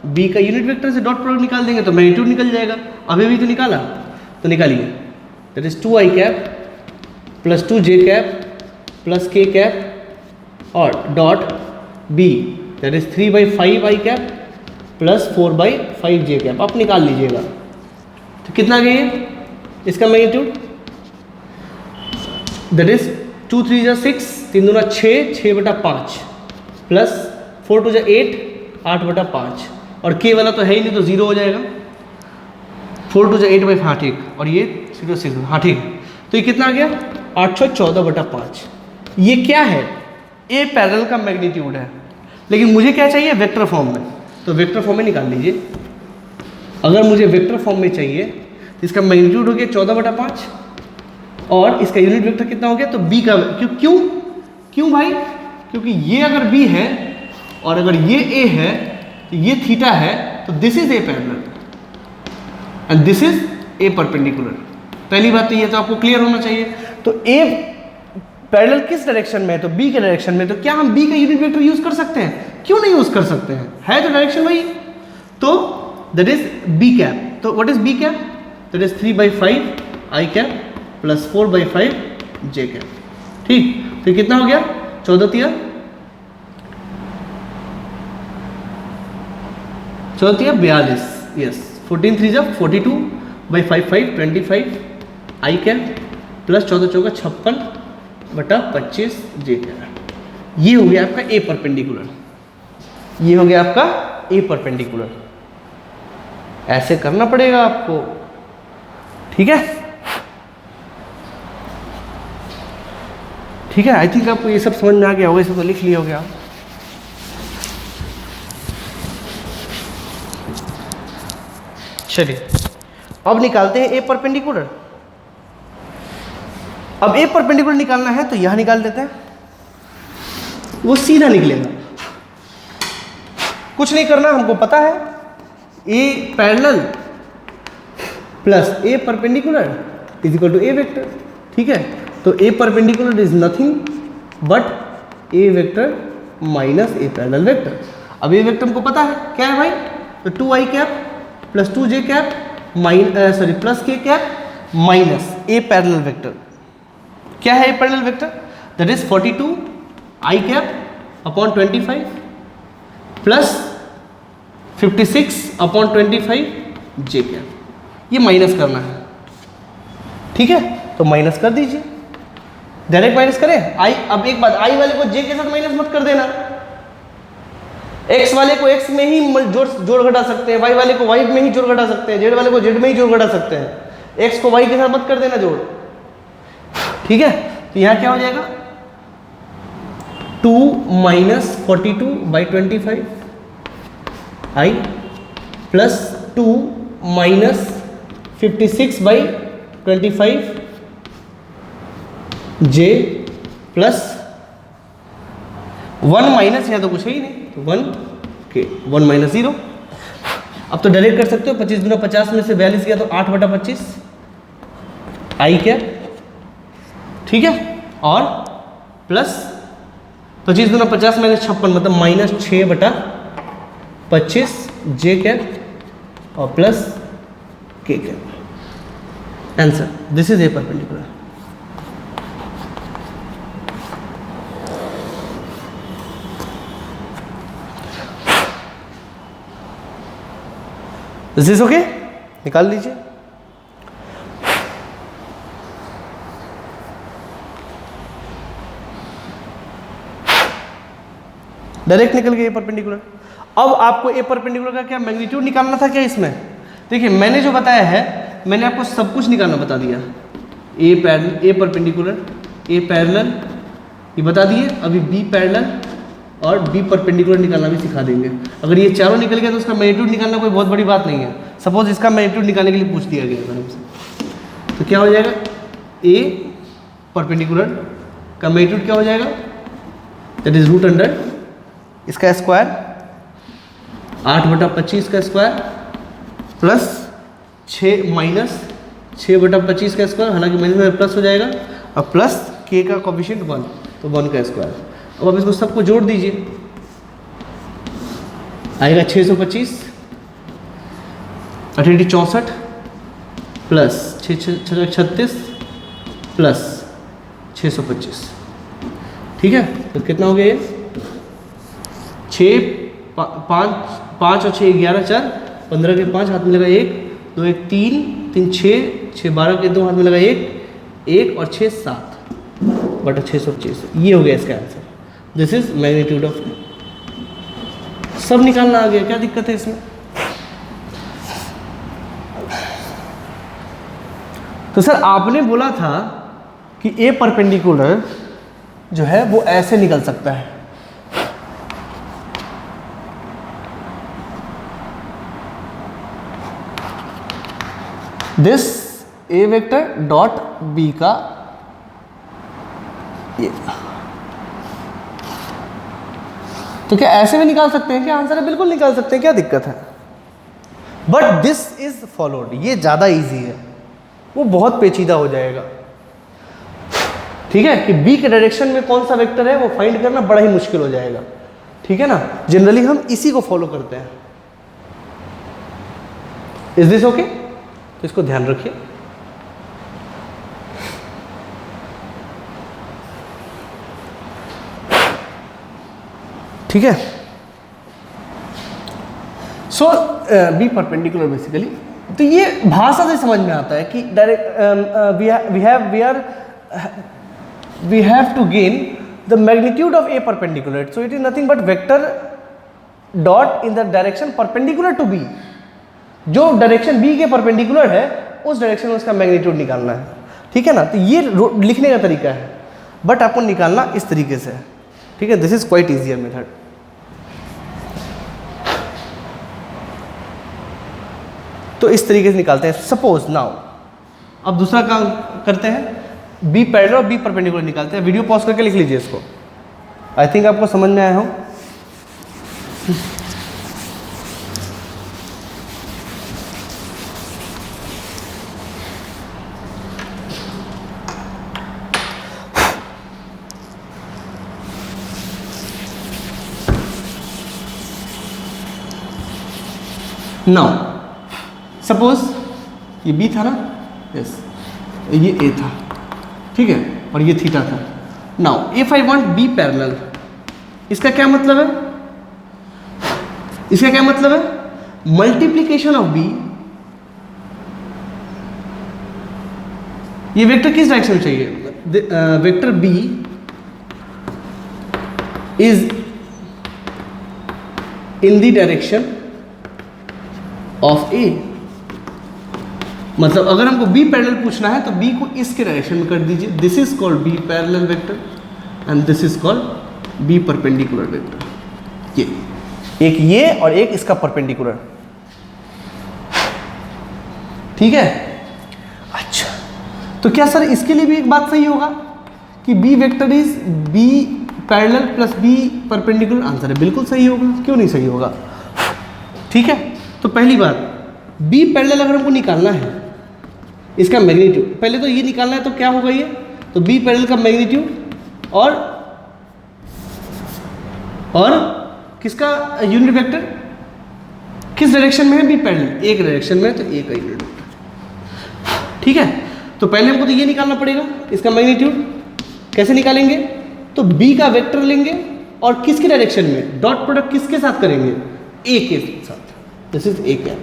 बी का यूनिट वेक्टर से डॉट प्रोडक्ट निकाल देंगे तो मैग्नीट्यूड निकल जाएगा। अभी भी तो निकाला, तो निकालिए। That is 2i cap plus 2j cap plus k cap और dot B, that is 3/5i cap plus 4/5j cap. आप निकाल लीजिएगा, तो कितना गया ये इसका मैग्नीट्यूड? दैट इज 2 3 जा 6, 3 2 6, 6/5 प्लस 4 2 जा 8, 8/5 और k वाला तो है ही नहीं, तो 0 हो जाएगा। 4 2 8 बाई, हाँ ठीक, और ये 0 6, हाँ ठीक। तो ये कितना आ गया 814/5। ये क्या है, ए पैरेलल का मैग्नीट्यूड है, लेकिन मुझे क्या चाहिए वेक्टर फॉर्म में, तो वेक्टर फॉर्म में निकाल लीजिए। अगर मुझे वेक्टर फॉर्म में चाहिए तो इसका मैग्नीट्यूड हो गया 14/5 और इसका यूनिट वेक्टर कितना हो गया, तो b का क्यों भाई, क्योंकि ये अगर b है और अगर ये a है तो ये थीटा है, तो this is A parallel and this is A perpendicular. पहली बात तो ये तो आपको क्लियर होना चाहिए। तो ए पैरेलल किस डायरेक्शन में है, तो b के डायरेक्शन में, तो क्या हम b का यूनिट वेक्टर यूज कर सकते हैं, क्यों नहीं यूज कर सकते हैं, है तो डायरेक्शन वही, तो दैट इज b कैप। तो what is b cap, that is 3/5 i cap plus 4/5 j cap. ठीक, तो ये कितना हो गया 14 तिया 42, यस 14 3 42/5 5 25 i कैप प्लस 14 चौका 56/25 j कैप। ये हो गया आपका ए परपेंडिकुलर, ये हो गया आपका ए परपेंडिकुलर। ऐसे करना पड़ेगा आपको, ठीक है, ठीक है। आई थिंक आपको ये सब समझ में आ गया होगा, इसे तो लिख लिया होगा। चलिए अब निकालते हैं ए परपेंडिकुलर। अब ए परपेंडिकुलर निकालना है तो यहां निकाल देते हैं, वो सीधा निकलेगा, कुछ नहीं करना, हमको पता है A parallel plus A perpendicular is equal to A vector. ठीक है, तो A perpendicular is nothing but A vector minus A parallel vector. अब ए वेक्टर हमको पता है क्या है भाई, तो 2i cap plus 2j cap plus k cap minus A parallel vector. क्या है A parallel vector, that is 42 i cap upon 25 plus 56 upon 25 j cap. ये माइनस करना है, ठीक है, तो माइनस कर दीजिए, डायरेक्ट माइनस करें। i, अब एक बात, i वाले को j के साथ माइनस मत कर देना, x वाले को x में ही जोड़ घटा सकते हैं, y वाले को y में ही जोड़ घटा सकते हैं, z वाले को z में ही जोड़ घटा सकते हैं, x को y के साथ मत कर देना जोड़, ठीक है। तो यहाँ क्या हो जाएगा 2 minus 42/25 i plus 2 minus 56/25 j plus 1 minus, यहाँ तो कुछ है ही नहीं, तो 1 के 1 माइनस 0। अब तो डायरेक्ट कर सकते हो, 25 गुना 50 में से 42 गया तो 8/25 i क्या, ठीक है, और प्लस 25 गुना 50 माइनस 56 मतलब माइनस 6/25 j कैप और plus k cap. Answer, this is A perpendicular. This is okay, निकाल लीजिए। डायरेक्ट निकल गया ए परपेंडिकुलर। अब आपको ए परपेंडिकुलर का क्या मैग्नीट्यूड निकालना था क्या इसमें, देखिए मैंने जो बताया है, मैंने आपको सब कुछ निकालना बता दिया। ए परपेंडिकुलर, ए पैरेलल ये बता दिए, अभी बी पैरेलल और बी परपेंडिकुलर निकालना भी सिखा देंगे। अगर ये चारों निकल गया तो उसका मैग्नीट्यूड निकालना कोई बहुत बड़ी बात नहीं है। सपोज इसका मैग्नीट्यूड निकालने के लिए पूछ दिया गया अगर हमसे, तो क्या हो जाएगा, ए परपेंडिकुलर का मैग्नीट्यूड क्या हो जाएगा, दैट इज रूट अंडर इसका स्क्वायर 8/25 का स्क्वायर प्लस 6 माइनस 6/25 का स्क्वायर, हालांकि माइनस में प्लस हो जाएगा, और प्लस के का कोएफिशिएंट 1, तो 1 का स्क्वायर। अब आप इसको सबको जोड़ दीजिए, आएगा 625 18 64 प्लस 36 प्लस 625, ठीक है। तो कितना हो गया ये 5 और 6 11 4 15 के 5 हाथ में लगा 1 2 1 3 3 6 6 12 के 2 हाथ में लगा 1 और 6 7/625। ये हो गया इसका answer. This is magnitude of. सब निकालना आ गया, क्या दिक्कत है इसमें। तो सर आपने बोला था कि ए परपेंडिकुलर जो है वो ऐसे निकल सकता है, this A vector dot B का ये, तो क्या ऐसे भी निकाल सकते हैं? क्या आंसर है बिल्कुल निकाल सकते हैं, क्या दिक्कत है? बट दिस इज फॉलोड, ये ज़्यादा इजी है, वो बहुत पेचीदा हो जाएगा। ठीक है कि बी के डायरेक्शन में कौन सा वेक्टर है वो फाइंड करना बड़ा ही मुश्किल हो जाएगा। ठीक है ना, जनरली हम इसी को फॉलो करते हैं। Is this okay? तो इसको ध्यान रखिए। ठीक है, सो बी परपेंडिकुलर बेसिकली, तो ये भाषा से समझ में आता है कि direct we have to gain the magnitude of A perpendicular, so it is nothing but vector dot in the direction perpendicular to B. जो डायरेक्शन बी के परपेंडिकुलर है उस डायरेक्शन में उसका मैग्नीट्यूड निकालना है। ठीक है ना, तो ये लिखने का तरीका है, बट आपको निकालना इस तरीके से है। ठीक है, this is quite easier method. तो इस तरीके से निकालते हैं। सपोज नाउ अब दूसरा काम करते हैं, बी पैरेलल और बी परपेंडिकुलर निकालते हैं। वीडियो पॉज करके लिख लीजिए इसको, आई थिंक आपको समझ में आया हो। नाउ सपोज ये बी था ना, यस, ये ए था, ठीक है, और ये थीटा था। Now if I want B parallel, इसका क्या मतलब है? इसका क्या मतलब है? मल्टीप्लीकेशन ऑफ बी, ये वेक्टर किस डायरेक्शन में चाहिए? Vector B is in the direction of A. मतलब अगर हमको बी पैरेलल पूछना है तो बी को इसके डायरेक्शन में कर दीजिए, this is called B parallel vector and this is called B perpendicular vector. ये एक ये और एक इसका परपेंडिकुलर। ठीक है, अच्छा, तो क्या सर इसके लिए भी एक बात सही होगा कि B vector is B parallel plus B perpendicular? Answer है बिल्कुल सही होगा, क्यों नहीं सही होगा? ठीक है, तो पहली बात, बी पैरेलल अगर हमको निकालना है इसका मैग्नीट्यूड, पहले तो ये निकालना है, तो क्या होगा ये? तो बी पैरेलल का मैग्नीट्यूड और किसका यूनिट वेक्टर किस डायरेक्शन में है? बी पैरेलल एक डायरेक्शन में है, तो ए का यूनिट वेक्टर। ठीक है, तो पहले हमको तो ये निकालना पड़ेगा इसका मैग्नीट्यूड। कैसे निकालेंगे? तो बी का वेक्टर लेंगे और किसके डायरेक्शन में? डॉट प्रोडक्ट किसके साथ करेंगे? ए के साथ, दिस इज ए कैप।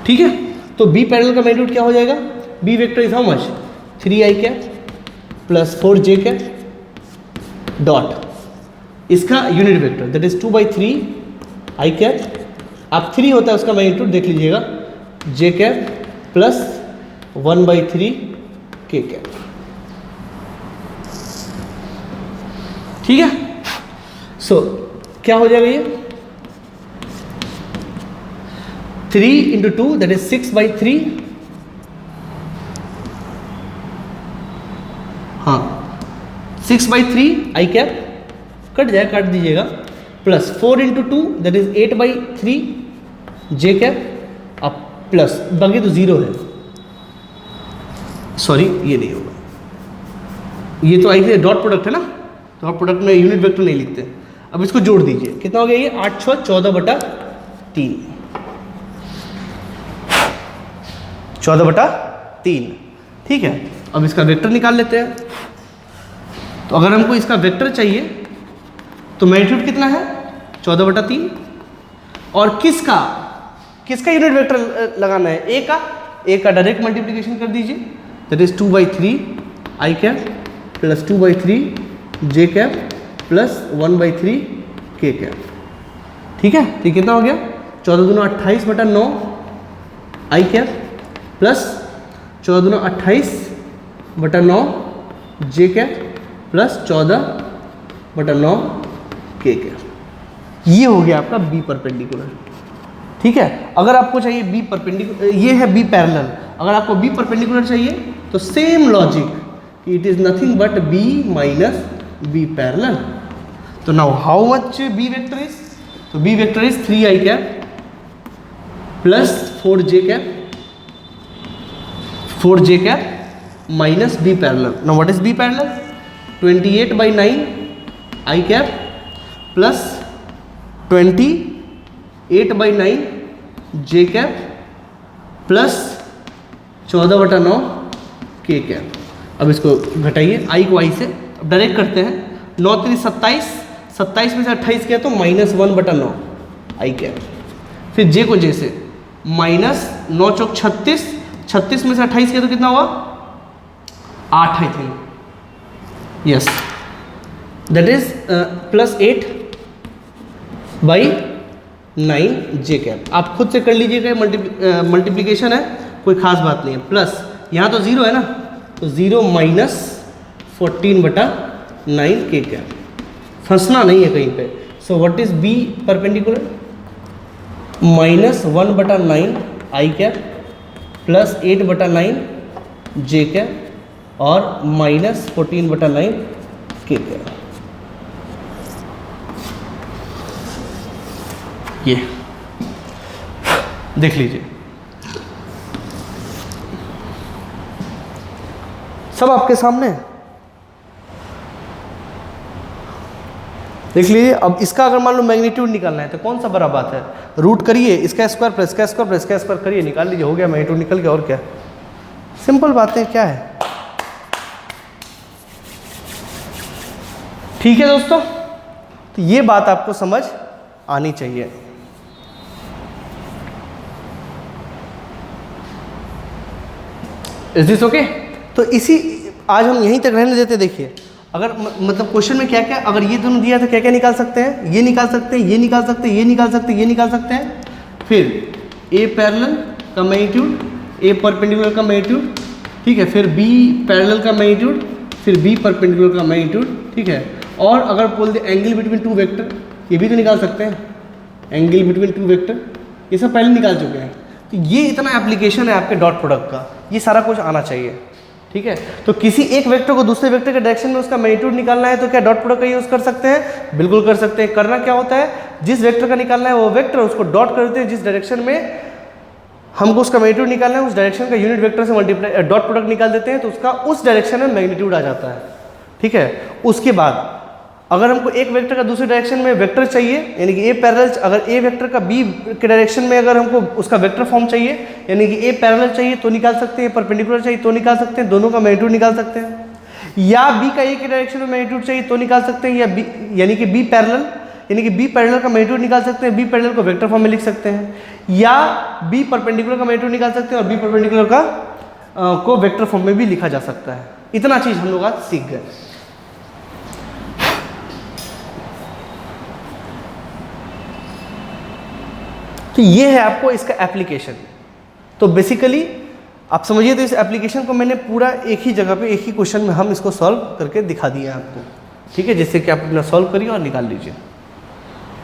ठीक है, तो बी पैरेलल का मैग्नीट्यूड क्या हो जाएगा? B vector is how much? 3i cap plus 4j cap dot इसका unit vector that is 2/3 i cap. अब 3 होता है उसका मैग्नीट्यूड देख लीजिएगा, j cap plus 1/3 k cap. ठीक है, सो क्या हो जाएगा ये? 3 into 2 that is 6/3। हाँ, 6/3 i कैप कट जाए, काट दीजिएगा, plus 4 into 2 that is 8/3 j cap, अब प्लस बाकी तो 0 है, सॉरी ये नहीं होगा, ये तो आई डॉट प्रोडक्ट है ना, डॉट प्रोडक्ट में यूनिट वेक्टर नहीं लिखते। अब इसको जोड़ दीजिए, कितना हो गया ये? 8 6 14/3, 14/3। ठीक है, अब इसका वेक्टर निकाल लेते हैं। तो अगर हमको इसका वेक्टर चाहिए तो मैग्नीट्यूड कितना है? 14/3। और किसका यूनिट वेक्टर लगाना है? ए का डायरेक्ट मल्टीप्लिकेशन कर दीजिए, that is 2/3 i cap plus 2/3 j cap plus 1/3 k cap. ठीक है, तो कितना हो गया? 14 दूना 28/9 i कैप प्लस 14 दूना 28 बटा 9 जे कैप प्लस 14 बटा 9 के कैप। ये हो गया आपका बी परपेंडिकुलर। ठीक है, अगर आपको चाहिए बी परपेंडिकुलर, ये है बी पैरेलल, अगर आपको बी परपेंडिकुलर चाहिए तो same logic, it is nothing but B minus B parallel. तो now how much B vector is, तो B vector is 3i cap plus 4j cap minus B parallel. Now what is B parallel, 28/9 i cap plus 28/9 J cap plus 14/9 K cap. अब इसको घटाइए, आई को आई से direct करते हैं, 9 3 27, 27 में से 28 किया तो -1/9 आई कैप। फिर जे को जे से माइनस 9 चौक 36, 36 में से 28 किया तो कितना हुआ 8 I think, yes that is plus 8/9 J cap. आप खुद से कर लीजिएगा, मल्टीप्लीकेशन है, कोई खास बात नहीं है। प्लस यहाँ तो 0 है ना, तो 0 माइनस 14/9 के कैप, फंसना नहीं है कहीं पे। So what is B perpendicular, -1/9 I cap plus 8/9 J cap और -14/9 के कैप। ये देख लीजिए, सब आपके सामने है, देख लीजिए। अब इसका अगर मान लो मैग्नीट्यूड निकालना है तो कौन सा बड़ा बात है, रूट करिए, इसका स्क्वायर प्लस इसका स्क्वायर प्लस इसका स्क्वायर करिए, निकाल लीजिए, हो गया मैग्नीट्यूड निकल गया। और क्या, सिंपल बातें क्या है। ठीक है दोस्तों, तो ये बात आपको समझ आनी चाहिए। Is this okay? तो इसी आज हम यहीं तक रहने देते। देखिए अगर मतलब क्वेश्चन में क्या क्या, अगर ये दोनों दिया तो क्या क्या निकाल सकते हैं, ये निकाल सकते हैं, ये निकाल सकते हैं, ये निकाल सकते हैं, ये निकाल सकते हैं। फिर ए पैरेलल का मैग्नीट्यूड, ए परपेंडिकुलर का मैग्नीट्यूड, ठीक है, फिर बी पैरेलल का मैग्नीट्यूड, फिर बी परपेंडिकुलर का मैग्नीट्यूड, ठीक है। और अगर बोल दे एंगल बिटवीन टू वेक्टर, ये भी तो निकाल सकते हैं, एंगल बिटवीन टू वेक्टर, ये सब पहले निकाल चुके हैं। तो ये इतना एप्लीकेशन है आपके डॉट प्रोडक्ट का, ये सारा कुछ आना चाहिए। ठीक है, तो किसी एक वेक्टर को दूसरे वेक्टर के डायरेक्शन में उसका मैग्नीट्यूड निकालना है तो क्या डॉट प्रोडक्ट का यूज कर सकते हैं? बिल्कुल कर सकते हैं। करना क्या होता है, जिस वेक्टर का निकालना है वो वेक्टर, उसको डॉट कर देते हैं, जिस डायरेक्शन में हमको उसका मैग्नीट्यूड निकालना है उस डायरेक्शन का यूनिट वेक्टर से मल्टीप्लाई डॉट प्रोडक्ट निकाल देते हैं, तो उसका उस डायरेक्शन में मैग्नीट्यूड आ जाता है। ठीक है, उसके बाद अगर हमको एक वेक्टर का दूसरे डायरेक्शन में वेक्टर चाहिए, यानी कि ए पैरेलल, अगर ए वेक्टर का बी के डायरेक्शन में अगर हमको उसका वेक्टर फॉर्म चाहिए, यानी कि ए पैरेलल चाहिए तो निकाल सकते हैं, परपेंडिकुलर चाहिए तो निकाल सकते हैं, दोनों का मैग्नीट्यूड निकाल सकते हैं। या बी का ए के डायरेक्शन में मैग्नीट्यूड चाहिए तो निकाल सकते हैं, या बी यानी कि बी पैरेलल का मैग्नीट्यूड निकाल सकते हैं, बी पैरेलल को वेक्टर फॉर्म में लिख सकते हैं, या बी परपेंडिकुलर का मैग्नीट्यूड निकाल सकते हैं और बी परपेंडिकुलर का को वेक्टर फॉर्म में भी लिखा जा सकता है। इतना चीज़ हम लोग आज सीख गए। तो ये है आपको इसका एप्लीकेशन। तो बेसिकली आप समझिए, तो इस एप्लीकेशन को मैंने पूरा एक ही जगह पे एक ही क्वेश्चन में हम इसको सॉल्व करके दिखा दिया आपको। ठीक है, जिससे कि आप अपना सॉल्व करिए और निकाल लीजिए,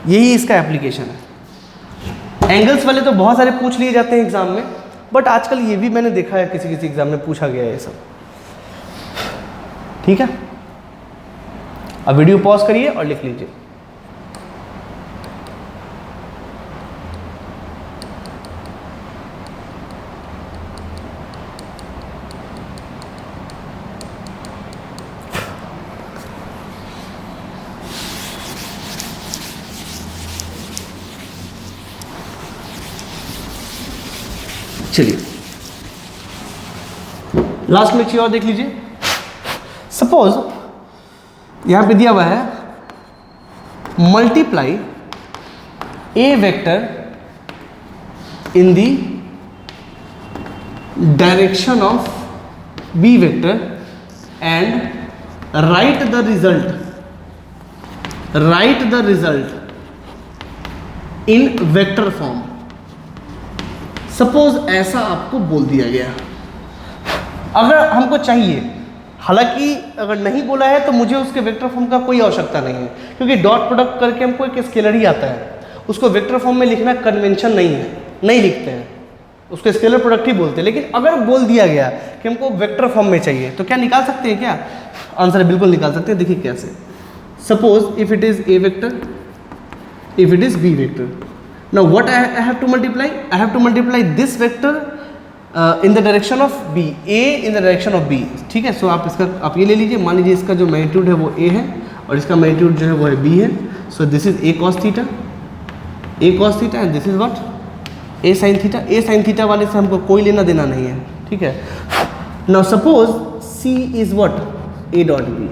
यही इसका एप्लीकेशन है। एंगल्स वाले तो बहुत सारे पूछ लिए जाते हैं एग्जाम में, बट आजकल ये भी मैंने देखा है किसी किसी एग्जाम में पूछा गया है ये सब। ठीक है, अब वीडियो पॉज करिए और लिख लीजिए। चलिए लास्ट में एक चीज और देख लीजिए। सपोज यहां पे दिया हुआ है multiply A vector in the direction of B vector and write the result in vector form. Suppose ऐसा आपको बोल दिया गया, अगर हमको चाहिए, हालांकि अगर नहीं बोला है तो मुझे उसके वेक्टर फॉर्म का कोई आवश्यकता नहीं है, क्योंकि डॉट प्रोडक्ट करके हमको एक स्केलर ही आता है, उसको वेक्टर फॉर्म में लिखना कन्वेंशन नहीं है, नहीं लिखते हैं, उसको स्केलर प्रोडक्ट ही बोलते हैं। लेकिन अगर बोल दिया गया कि हमको वेक्टर फॉर्म में चाहिए तो क्या निकाल सकते हैं क्या? आंसर बिल्कुल निकाल सकते हैं। देखिए कैसे, suppose if it is A vector, if it is B vector, now what I have to multiply, I have to multiply this vector in the direction of B, A in the direction of B, ठीक है। सो आप इसका आप ये ले लीजिए, मान लीजिए इसका जो मैग्नीट्यूड है वो ए है और इसका मैग्नीट्यूड जो है वो है बी है। So this is A cos theta, A cos theta and this is what, A sine theta. A sine theta वाले से हमको कोई लेना देना नहीं है, ठीक है। Now suppose C is what, A dot B,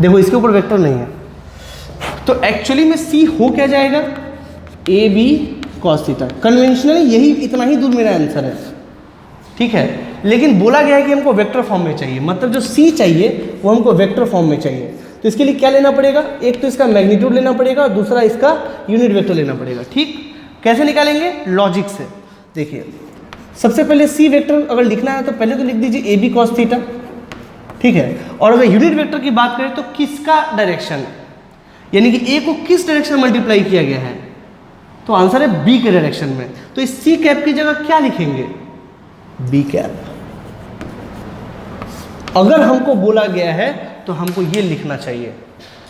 देखो इसके ऊपर वेक्टर नहीं है, तो एक्चुअली में सी हो क्या जाएगा, A B cos theta. Conventionally यही इतना ही दूर मेरा आंसर है, ठीक है। लेकिन बोला गया है कि हमको वेक्टर फॉर्म में चाहिए, मतलब जो सी चाहिए वो हमको वेक्टर फॉर्म में चाहिए। तो इसके लिए क्या लेना पड़ेगा, एक तो इसका मैग्नीट्यूड लेना पड़ेगा और दूसरा इसका यूनिट वेक्टर लेना पड़ेगा, ठीक। कैसे निकालेंगे, लॉजिक से। देखिए सबसे पहले सी वेक्टर अगर लिखना है तो पहले तो लिख दीजिए ए बी कॉस थीटा, ठीक है। और अगर यूनिट वेक्टर की बात करें तो किसका डायरेक्शन, यानी कि ए को किस डायरेक्शन मल्टीप्लाई किया गया है, तो आंसर है बी के डायरेक्शन में। तो इस सी कैप की जगह क्या लिखेंगे, बी कैप। अगर हमको बोला गया है तो हमको ये लिखना चाहिए,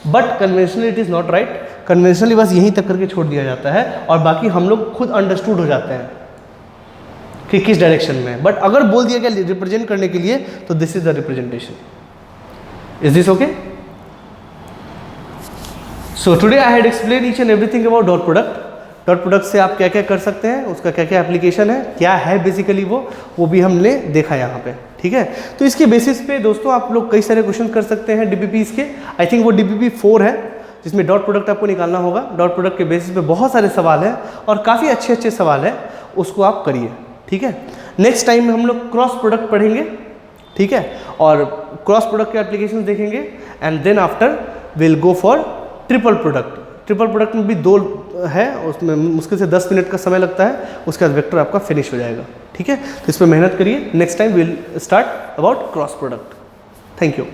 but conventionally it is not right. Conventionally बस यहीं तक करके छोड़ दिया जाता है और बाकी हम लोग खुद अंडरस्टूड हो जाते हैं कि किस डायरेक्शन में। बट अगर बोल दिया गया रिप्रेजेंट करने के लिए तो this is the representation. Is this okay? So today I had explain each and everything about dot product. Dot product से आप क्या क्या कर सकते हैं, उसका क्या क्या एप्लीकेशन है, क्या है बेसिकली वो भी हमने देखा यहाँ पे, ठीक है। तो इसके बेसिस पे दोस्तों आप लोग कई सारे क्वेश्चन कर सकते हैं DPPs के। आई थिंक वो DPP 4 है जिसमें डॉट प्रोडक्ट आपको निकालना होगा। डॉट प्रोडक्ट के बेसिस पे बहुत सारे सवाल हैं और काफ़ी अच्छे अच्छे सवाल हैं, उसको आप करिए, ठीक है। नेक्स्ट टाइम में हम लोग क्रॉस प्रोडक्ट पढ़ेंगे, ठीक है, और क्रॉस प्रोडक्ट के एप्लीकेशन देखेंगे and then after will go for triple product. Triple product में भी 2 है, उसमें मुश्किल से 10 मिनट का समय लगता है, उसके बाद वेक्टर आपका फिनिश हो जाएगा, ठीक है। तो इस पर मेहनत करिए। Next time will start about cross product. Thank you.